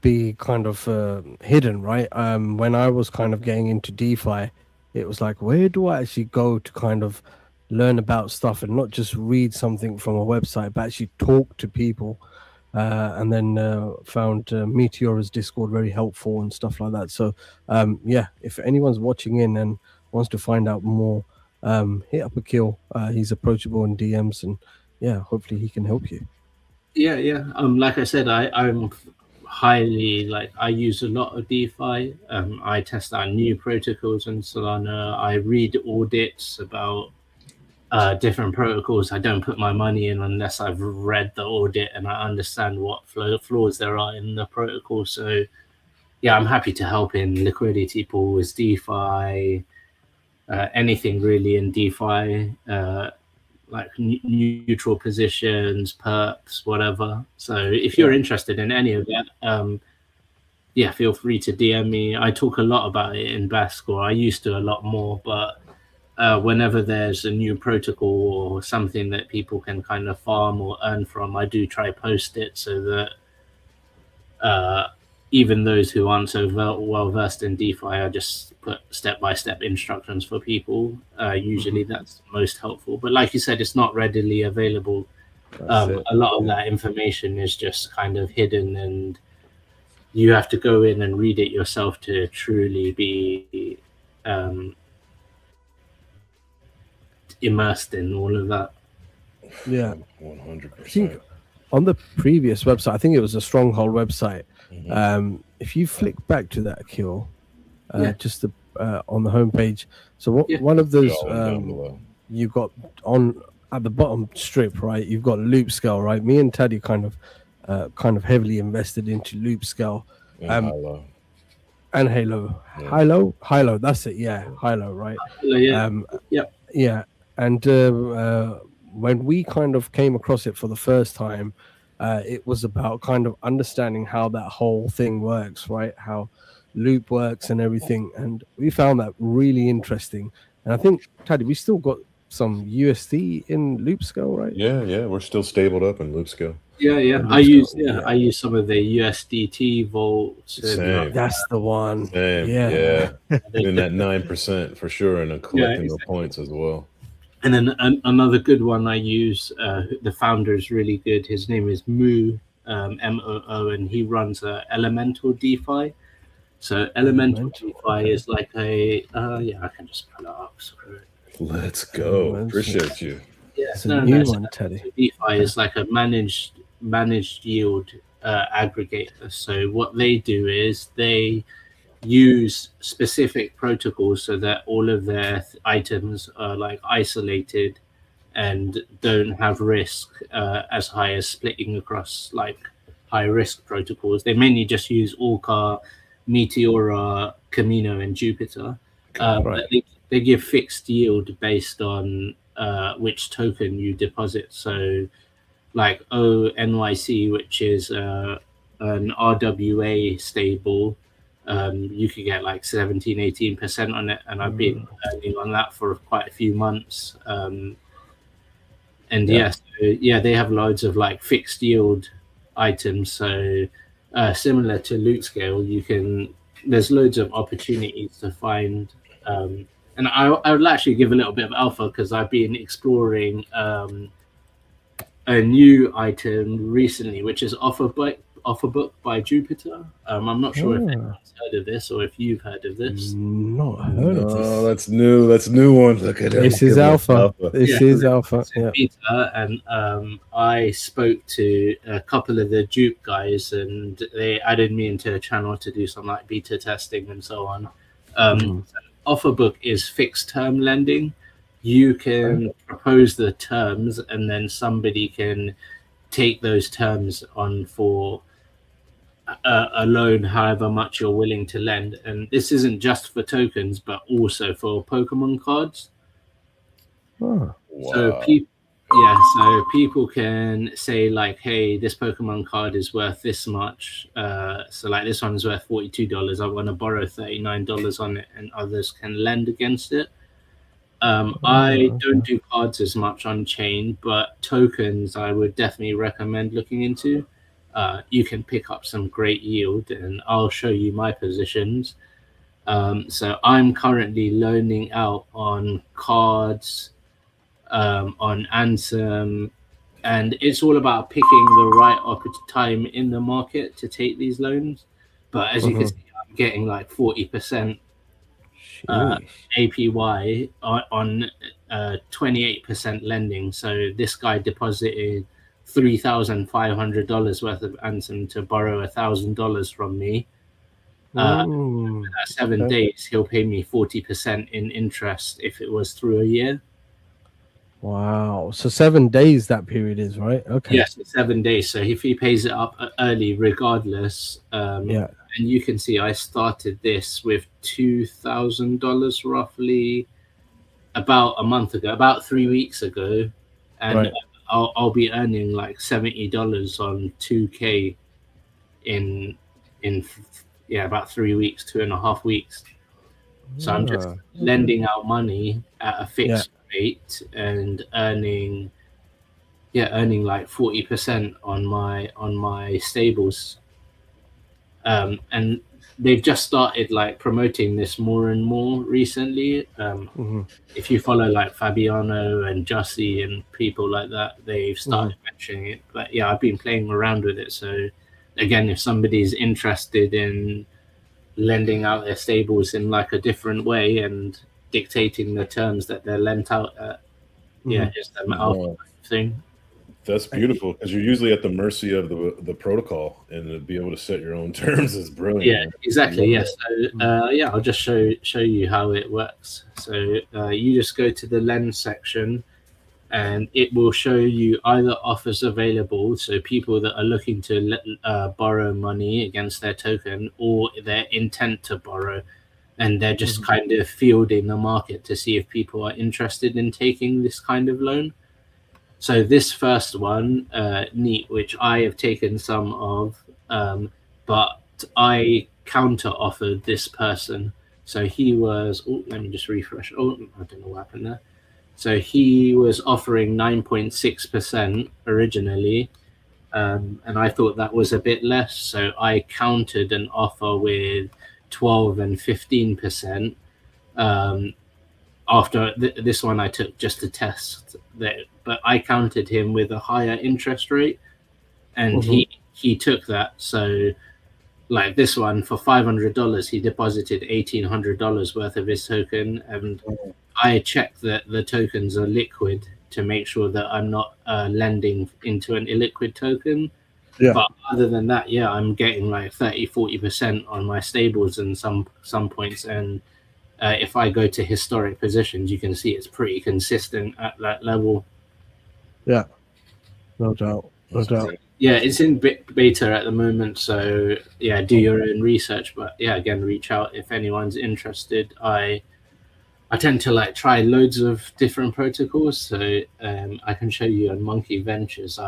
be kind of hidden, right? When I was kind of getting into DeFi, it was like, where do I actually go to kind of learn about stuff and not just read something from a website, but actually talk to people? And then found Meteor's Discord very helpful and stuff like that. So yeah, if anyone's watching in and wants to find out more, hit up Akil. He's approachable in DMs, and yeah, hopefully he can help you. Yeah. Like I said, I'm highly like I use a lot of DeFi. I test out new protocols in Solana. I read audits about different protocols. I don't put my money in unless I've read the audit and I understand what flaws there are in the protocol. So yeah, I'm happy to help in liquidity pools, DeFi, anything really in DeFi, like neutral positions, perps, whatever. So if you're interested in any of that, yeah, feel free to DM me. I talk a lot about it in Basque, or I used to a lot more, but whenever there's a new protocol or something that people can kind of farm or earn from, I do try post it so that even those who aren't so well versed in DeFi, I just put step-by-step instructions for people. Usually that's most helpful. But like you said, it's not readily available. A lot of that information is just kind of hidden, and you have to go in and read it yourself to truly be immersed in all of that. Yeah, 100%. I think on the previous website, I think it was a Stronghold website. If you flick back to that, Akil, just on the homepage. So one of those you've got on at the bottom strip, right? You've got loop scale, right? Me and Teddy kind of heavily invested into loop scale. And Halo. Yeah. Hilo, that's it. Yeah, Hilo, right? Yeah. And when we kind of came across it for the first time, it was about kind of understanding how that whole thing works, right? How loop works and everything. And we found that really interesting. And I think, Taddy, we still got some USD in loop scale, right? Yeah, we're still stabled up in loop scale. Yeah. I use some of the USDT vaults. Same. That's the one. Same. Yeah. In that 9% for sure, and then collecting the points as well. And then another good one I use, the founder is really good. His name is Moo, Moo, and he runs Elemental DeFi. So Elemental DeFi is like I can just pull it up. Sorry. Let's go. Appreciate you. Yeah, it's a new one, Teddy. DeFi is like a managed yield aggregator. So what they do is they use specific protocols so that all of their items are like isolated and don't have risk as high as splitting across like high risk protocols. They mainly just use Orca, Meteora, Camino, and Jupiter. But they give fixed yield based on which token you deposit. So like ONYC, which is an RWA stable, you could get like 17-18% on it, and I've been earning on that for quite a few months. They have loads of like fixed yield items. So similar to Loot Scale, there's loads of opportunities to find. And I would actually give a little bit of alpha because I've been exploring a new item recently, which is Offerbook by Jupiter. I'm not sure if anyone's heard of this or if you've heard of this. Not heard of this. Oh, that's new. That's new one. Look at this is alpha. This is alpha. Yeah. Beta, and I spoke to a couple of the Jupe guys, and they added me into a channel to do some like beta testing and so on. Offerbook is fixed term lending. You can propose the terms, and then somebody can take those terms on for a loan, however much you're willing to lend. And this isn't just for tokens, but also for Pokemon cards. Oh, wow. So people can say like, hey, this Pokemon card is worth this much. So like this one is worth $42. I want to borrow $39 on it, and others can lend against it. I don't do cards as much on chain, but tokens I would definitely recommend looking into. You can pick up some great yield, and I'll show you my positions. So I'm currently loaning out on cards, on Ansem, and it's all about picking the right time in the market to take these loans. But as you can see, I'm getting like 40% APY on 28% lending. So this guy deposited $3,500 worth of Ansem to borrow $1,000 from me. At 7 days, he'll pay me 40% in interest if it was through a year. Wow. So 7 days that period is, right? Okay. Yes, it's 7 days. So if he pays it up early, regardless, and you can see I started this with $2,000 roughly about a month ago, about 3 weeks ago, and I'll be earning like $70 on 2K in about 3 weeks, 2.5 weeks. So I'm just lending out money at a fixed rate and earning like 40% on my stables. And they've just started like promoting this more and more recently. If you follow like Fabiano and Jussie and people like that, they've started mentioning it. But yeah, I've been playing around with it. So again, if somebody's interested in lending out their stables in like a different way and dictating the terms that they're lent out at, just an alpha thing. That's beautiful, because you're usually at the mercy of the protocol, and to be able to set your own terms is brilliant. Yeah, exactly. Yes. So I'll just show you how it works. So you just go to the lend section, and it will show you either offers available, so people that are looking to borrow money against their token, or their intent to borrow, and they're just kind of fielding the market to see if people are interested in taking this kind of loan. So this first one, Neat, which I have taken some of, but I counter offered this person. So he was, let me just refresh. I don't know what happened there. So he was offering 9.6% originally, and I thought that was a bit less. So I countered an offer with 12 and 15%. After this one, I took just to test that, but I counted him with a higher interest rate, and he took that. So, like this one, for $500, he deposited $1,800 worth of his token, and I checked that the tokens are liquid to make sure that I'm not lending into an illiquid token. Yeah. But other than that, I'm getting like 30-40% on my stables in some points, and if I go to historic positions, you can see it's pretty consistent at that level. Yeah, no doubt. Yeah, it's in beta at the moment, so do your own research. But again, reach out if anyone's interested. I tend to like try loads of different protocols, so I can show you on Monkey Ventures.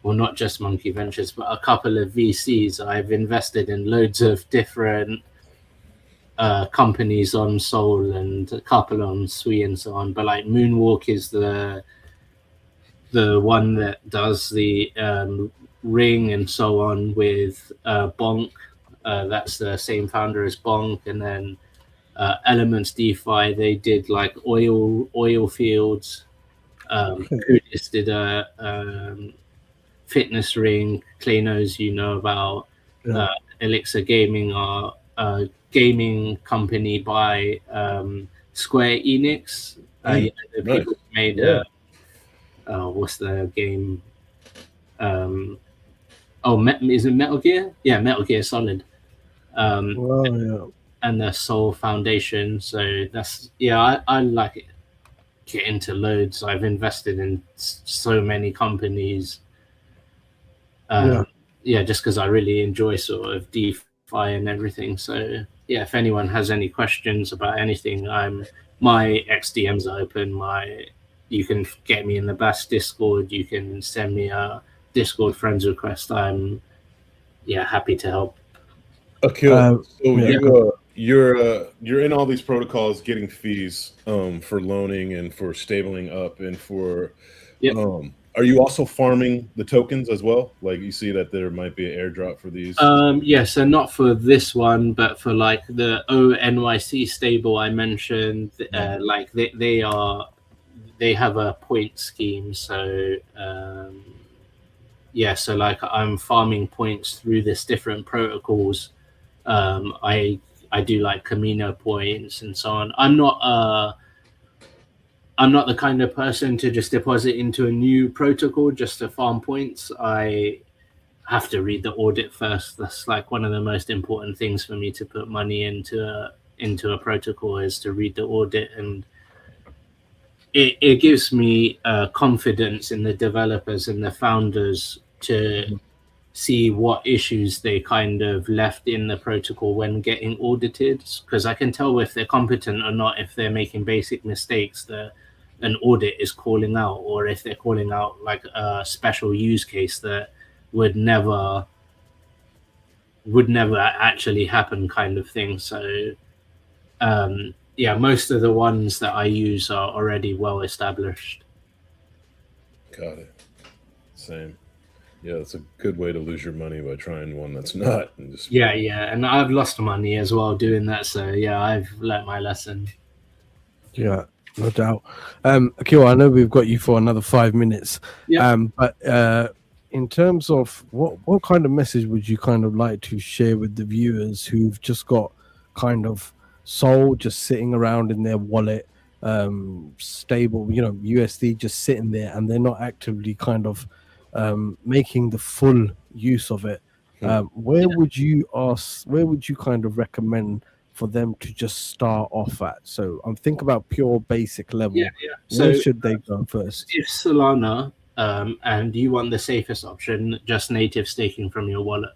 Not just Monkey Ventures, but a couple of VCs. I've invested in loads of different companies on Sol and a couple on Sui and so on. But like Moonwalk is the one that does the ring and so on with Bonk. That's the same founder as Bonk. And then Elements DeFi, they did like oil fields. Kudis did a fitness ring. Claynos, you know about. Elixir Gaming are a gaming company by Square Enix. The people who made what's the game? Is it Metal Gear? Yeah, Metal Gear Solid. And the Soul Foundation. So that's I like it. Get into loads. I've invested in so many companies. Just because I really enjoy sort of DeFi and everything. So if anyone has any questions about anything, my XDMs are open. You can get me in the Bass Discord. You can send me a Discord friends request. I'm happy to help. Akil, you're in all these protocols getting fees for loaning and for stabling up and for are you also farming the tokens as well? Like you see that there might be an airdrop for these? So not for this one, but for like the ONYC stable I mentioned, like they have a point scheme. So so like I'm farming points through this different protocols. I do like Camino points and so on. I'm not the kind of person to just deposit into a new protocol just to farm points. I have to read the audit first. That's like one of the most important things for me to put money into a protocol, is to read the audit, and it gives me confidence in the developers and the founders to see what issues they kind of left in the protocol when getting audited, because I can tell if they're competent or not if they're making basic mistakes that an audit is calling out, or if they're calling out like a special use case that would never would never actually happen kind of thing. So yeah, most of the ones that I use are already well established. Got it. Same. Yeah, that's a good way to lose your money by trying one that's not. And just Yeah, and I've lost money as well doing that. So yeah, I've learnt my lesson. Yeah, no doubt. Akil, I know we've got you for another 5 minutes. Yeah. But in terms of what kind of message would you kind of like to share with the viewers who've just got kind of Sol just sitting around in their wallet, stable, USD just sitting there, and they're not actively kind of making the full use of it? Where would you kind of recommend for them to just start off at? So I'm thinking about pure basic level. Yeah. Where So should they go first? if Solana and you want the safest option, just native staking from your wallet.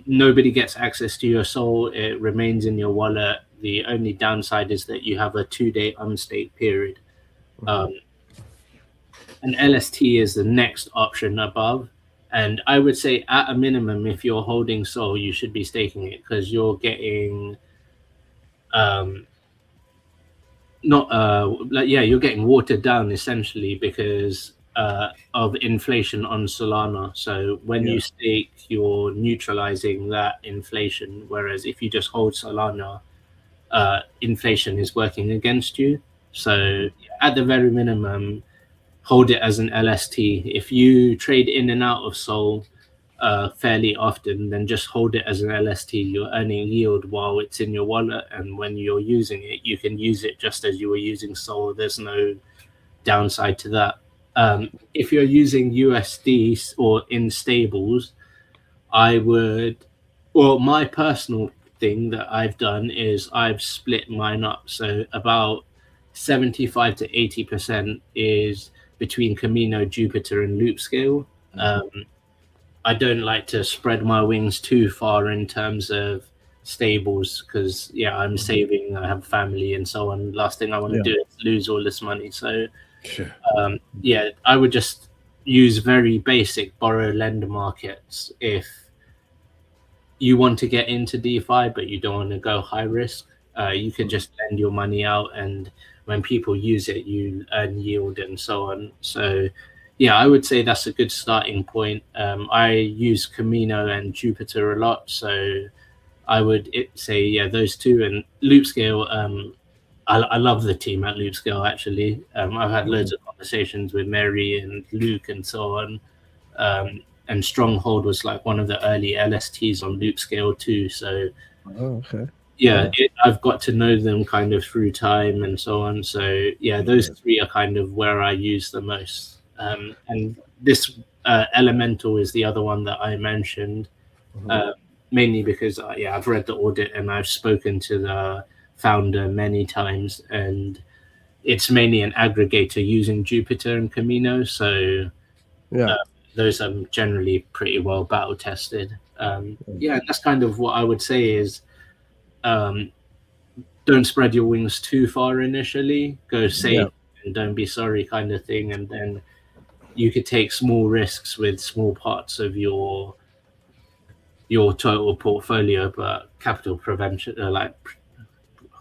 Nobody gets access to your Sol. It remains in your wallet. The only downside is that you have a 2-day unstake period. An LST is the next option above. And I would say at a minimum, if you're holding Sol, you should be staking it because you're getting you're getting watered down essentially because of inflation on Solana. So when you stake, you're neutralizing that inflation. Whereas if you just hold Solana, inflation is working against you. So at the very minimum, hold it as an LST. If you trade in and out of Sol fairly often, then just hold it as an LST. You're earning yield while it's in your wallet, and when you're using it, you can use it just as you were using Sol. There's no downside to that. If you're using USD or in stables, my personal thing that I've done is I've split mine up. So about 75 to 80% is between Camino, Jupiter, and Loopscale. I don't like to spread my wings too far in terms of stables because I'm saving, I have family and so on. Last thing I want to do is lose all this money. So I would just use very basic borrow lend markets if you want to get into DeFi but you don't want to go high risk. You can just lend your money out, and when people use it, you earn yield and so on. So I would say that's a good starting point. I use Camino and Jupiter a lot, so I would say those two. And Loopscale, I love the team at Loopscale actually. I've had loads of conversations with Mary and Luke and so on. And Stronghold was like one of the early LSTs on Loopscale too. So I've got to know them kind of through time and so on. So those three are kind of where I use the most. And this Elemental is the other one that I mentioned, mainly because I've read the audit and I've spoken to the founder many times, and it's mainly an aggregator using Jupiter and Camino. So those are generally pretty well battle tested. That's kind of what I would say is don't spread your wings too far initially. Go safe and don't be sorry kind of thing, and then you could take small risks with small parts of your total portfolio, but capital prevention,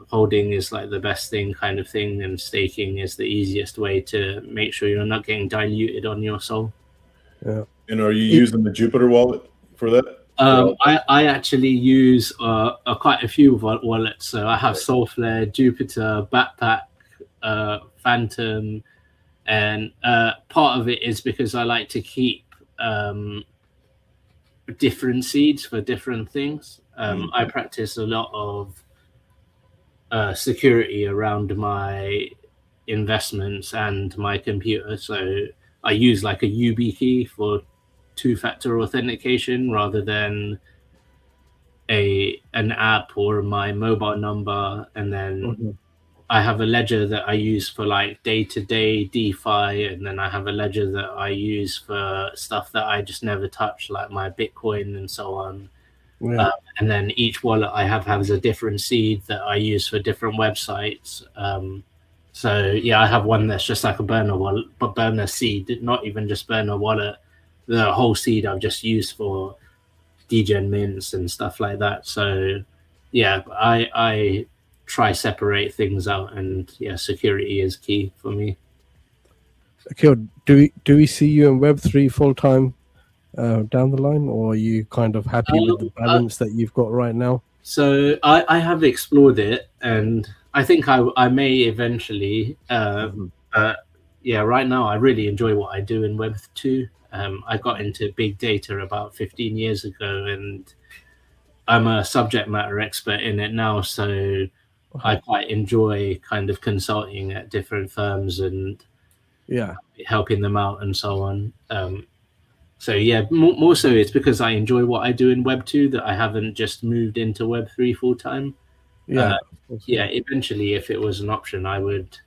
holding is like the best thing kind of thing, and staking is the easiest way to make sure you're not getting diluted on your Sol. And are you using the Jupiter wallet for that? I actually use quite a few wallets. So I have Soulflare, Jupiter, Backpack, Phantom, and part of it is because I like to keep different seeds for different things. I practice a lot of security around my investments and my computer. So I use like a YubiKey for two-factor authentication rather than an app or my mobile number. And then I have a ledger that I use for like day-to-day DeFi, and then I have a ledger that I use for stuff that I just never touch, like my Bitcoin and so on. And then each wallet I have has a different seed that I use for different websites. I have one that's just like a burner wallet, but burner seed, not even just burner wallet. The whole seed I've just used for degen mints and stuff like that. So yeah, I try separate things out, and yeah, security is key for me. Akil, do we see you in Web3 full time down the line, or are you kind of happy with the balance that you've got right now? So I have explored it, and I think I may eventually. Yeah, right now I really enjoy what I do in Web2. I got into big data about 15 years ago, and I'm a subject matter expert in it now. So I quite enjoy kind of consulting at different firms and helping them out and so on. So yeah, more so it's because I enjoy what I do in Web2 that I haven't just moved into Web3 full time. Yeah, eventually, if it was an option, I would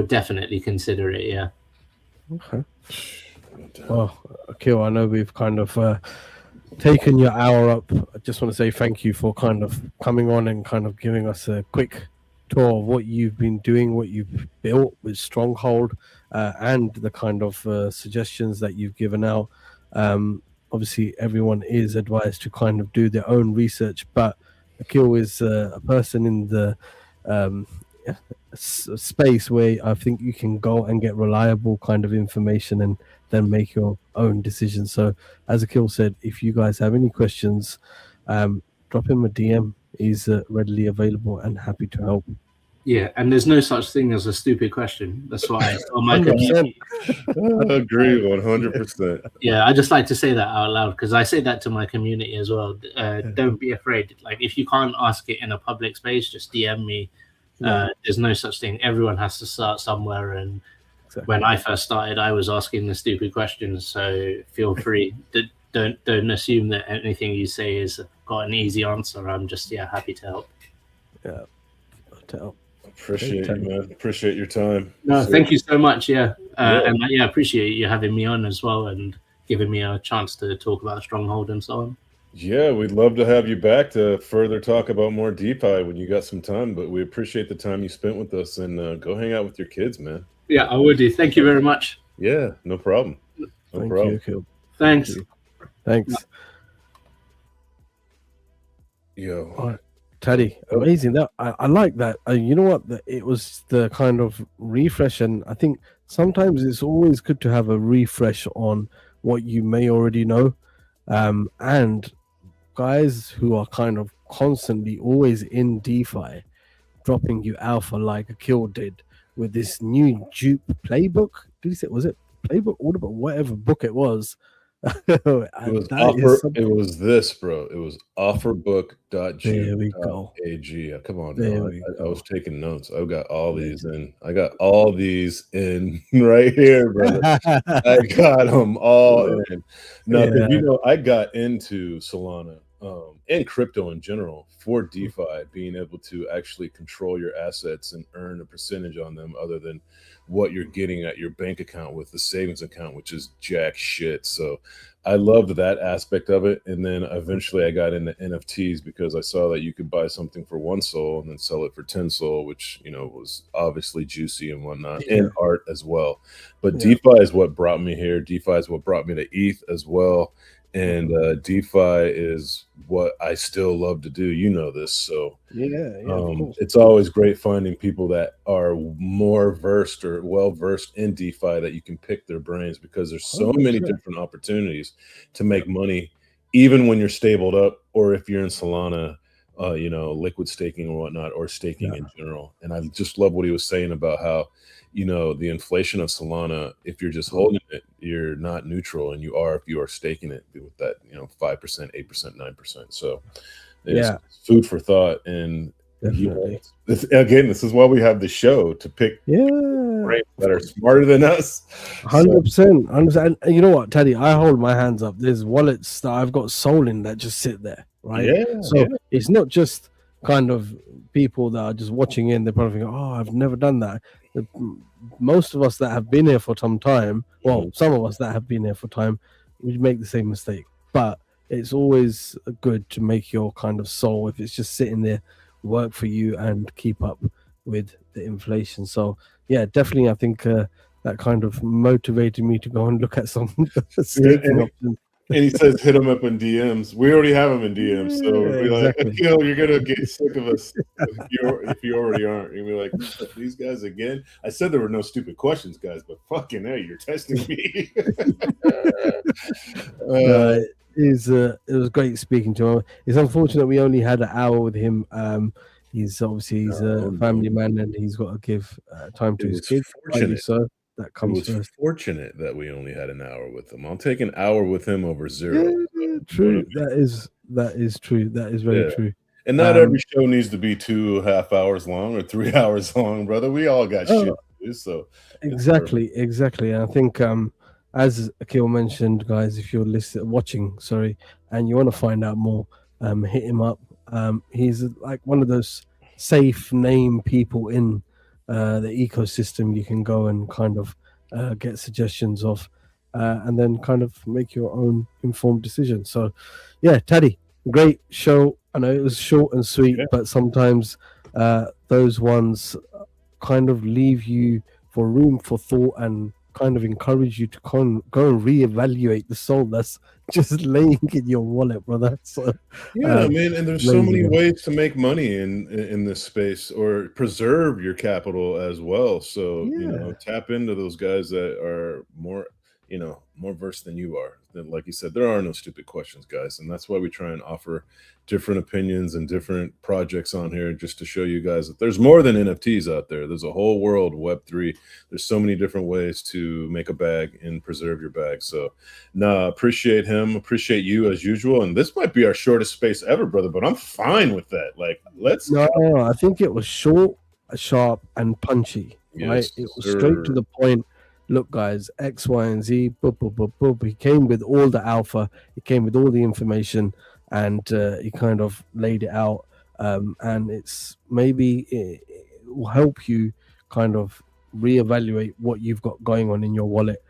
definitely consider it. Yeah. Okay. Well, Akil, I know we've kind of taken your hour up. I just want to say thank you for kind of coming on and kind of giving us a quick tour of what you've been doing, what you've built with Stronghold, and the kind of suggestions that you've given out. Obviously, everyone is advised to kind of do their own research, but Akil is a person in the space where I think you can go and get reliable kind of information and then make your own decisions. So, as Akil said, if you guys have any questions, drop him a DM. He's readily available and happy to help. Yeah, and there's no such thing as a stupid question. That's why I tell my community. I agree 100%. Yeah, I just like to say that out loud because I say that to my community as well. Don't be afraid. Like, if you can't ask it in a public space, just DM me. There's no such thing. Everyone has to start somewhere, and when I first started, I was asking the stupid questions. So feel free. Don't assume that anything you say is got an easy answer. I'm just happy to help. Yeah, to help. Appreciate you, man. Appreciate your time. No, thank you so much. And appreciate you having me on as well and giving me a chance to talk about Stronghold and so on. Yeah, we'd love to have you back to further talk about more DeFi when you got some time, but we appreciate the time you spent with us, and go hang out with your kids, man. Yeah, I would do. Thank you very much. Yeah, no problem. Thank you, Akil. Thanks. Thanks. Yo. All right. Teddy, amazing. That I like that. You know what? It was the kind of refresh, and I think sometimes it's always good to have a refresh on what you may already know. And guys who are kind of constantly always in DeFi, dropping you alpha like Akil did with this new dupe playbook. Did he say, was it playbook, audible, whatever book it was? It was this, bro. It was offerbook.jupe.ag. Come on, I was taking notes. I got all these in. I got all these in right here, brother. I got them all in. Now, you know, I got into Solana and crypto in general for DeFi, being able to actually control your assets and earn a percentage on them other than what you're getting at your bank account with the savings account, which is jack shit. So I loved that aspect of it. And then eventually I got into NFTs because I saw that you could buy something for 1 SOL and then sell it for 10 SOL, which, you know, was obviously juicy and whatnot, and art as well. But DeFi is what brought me here. DeFi is what brought me to ETH as well. And DeFi is what I still love to do. You know this. So it's always great finding people that are more versed or well-versed in DeFi that you can pick their brains, because there's so many different opportunities to make money, even when you're stabled up, or if you're in Solana, you know, liquid staking or whatnot, or staking in general. And I just love what he was saying about how, you know, the inflation of Solana, if you're just holding it, you're not neutral, and you are if you are staking it with that, you know, 5%, 8%, 9%. So it's food for thought. And you know, this is why we have the show, to pick brains that are smarter than us. 100%. And you know what, Teddy, I hold my hands up. There's wallets that I've got soul in that just sit there, right? It's not just kind of people that are just watching in. They're probably thinking, oh, I've never done that. Most of us that have been here for some time, well, some of us that have been here for time, we make the same mistake. But it's always good to make your kind of soul, if it's just sitting there, work for you and keep up with the inflation. So yeah, definitely, I think that kind of motivated me to go and look at some staking options. And he says, hit him up in DMs. We already have him in DMs. So Yeah, we'll be exactly. like, Akil, you're going to get sick of us if you already aren't. You'll be like, these guys again? I said there were no stupid questions, guys, but fucking hey, you're testing me. No, it was great speaking to him. It's unfortunate we only had an hour with him. He's a family man, and he's got to give time to his kids. Fortunate. So that comes it was first. fortunate that we only had an hour with him. I'll take an hour with him over 0. Yeah, true. That is true. That is very true. And not every show needs to be 2.5 hours long or 3 hours long, brother. We all got shit to do, so exactly. And I think as Akil mentioned, guys, if you're watching, and you want to find out more, hit him up. He's like one of those safe name people in the ecosystem. You can go and kind of get suggestions of, and then kind of make your own informed decision. So, yeah, Taddy, great show. I know it was short and sweet, but sometimes those ones kind of leave you for room for thought and kind of encourage you to go and reevaluate the soul that's just laying in your wallet, brother. So, man, and there's so many ways to make money in this space or preserve your capital as well. So tap into those guys that are more versed than you are. Then, like you said, there are no stupid questions, guys, and that's why we try and offer different opinions and different projects on here, just to show you guys that there's more than NFTs out there. There's a whole world of Web3. There's so many different ways to make a bag and preserve your bag. So, appreciate him, appreciate you as usual. And this might be our shortest space ever, brother, but I'm fine with that. Like, let's. No, I think it was short, sharp, and punchy. Yes, right? It was straight to the point. Look, guys, X, Y, and Z. Boop, boop, boop, boop. He came with all the alpha. He came with all the information, and he kind of laid it out. And it's maybe it will help you kind of reevaluate what you've got going on in your wallet.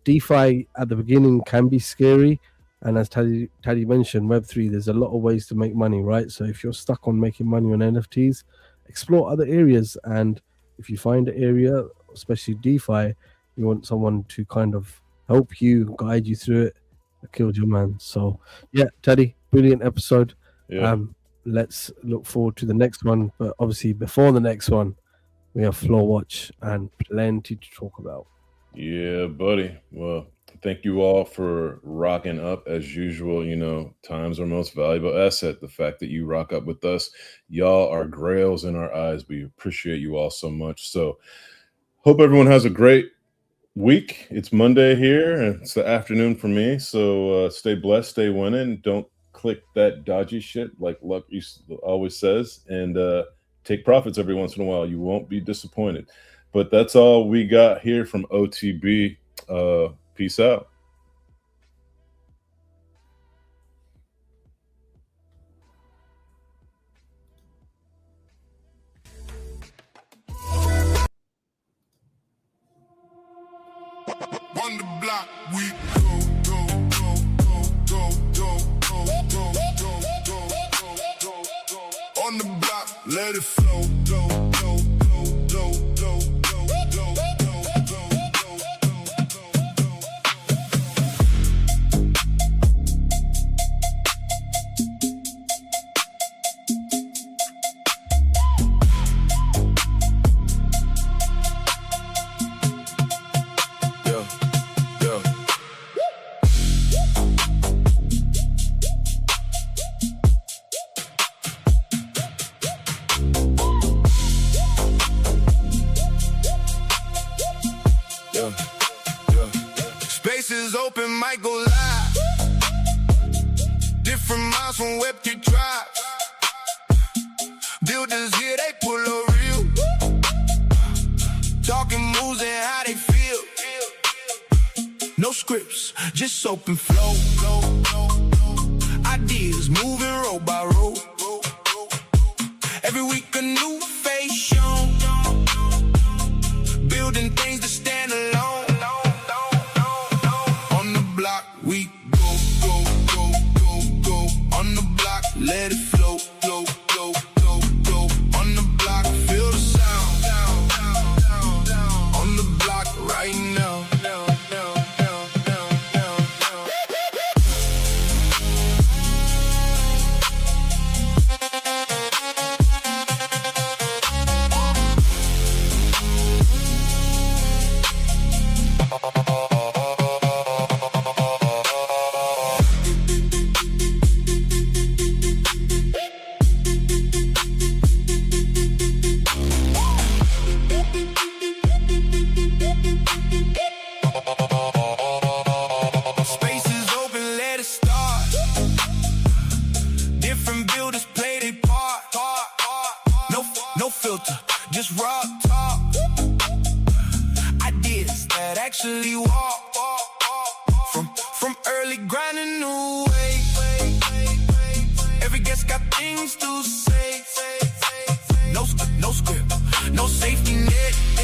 DeFi at the beginning can be scary, and as Taddy mentioned, Web3, there's a lot of ways to make money, right? So if you're stuck on making money on NFTs, explore other areas, and if you find an area, especially DeFi, you want someone to kind of help you, guide you through it. I killed your man. So yeah, Teddy, brilliant episode. Let's look forward to the next one. But obviously before the next one, we have Floor Watch and plenty to talk about. Yeah, buddy. Well, thank you all for rocking up as usual. Time's our most valuable asset. The fact that you rock up with us, y'all are grails in our eyes. We appreciate you all so much. So hope everyone has a great week. It's Monday here, and it's the afternoon for me. So stay blessed, stay winning. Don't click that dodgy shit like Luck always says, and take profits every once in a while. You won't be disappointed. But that's all we got here from OTB. Peace out. On the block, we go, go, go, go, go, go, go, go, go, go, go, go. On the block, let it flow, go, go, go, go, go, go, go, go, go, Spaces open, might go live. Different miles from web to drive. Builders here, they pull a real. Talking moves and how they feel. No scripts, just open flow. Ideas moving row by row. Every week a new face shown. Building things to stand alone. On the block, we go, go, go, go, go. On the block, let it flow, flow, flow, flow, flow. On the block, feel the sound. On the block right now. rock top. Ideas that actually walk. From early grinding new way. Every guest got things to say. No script, no safety net.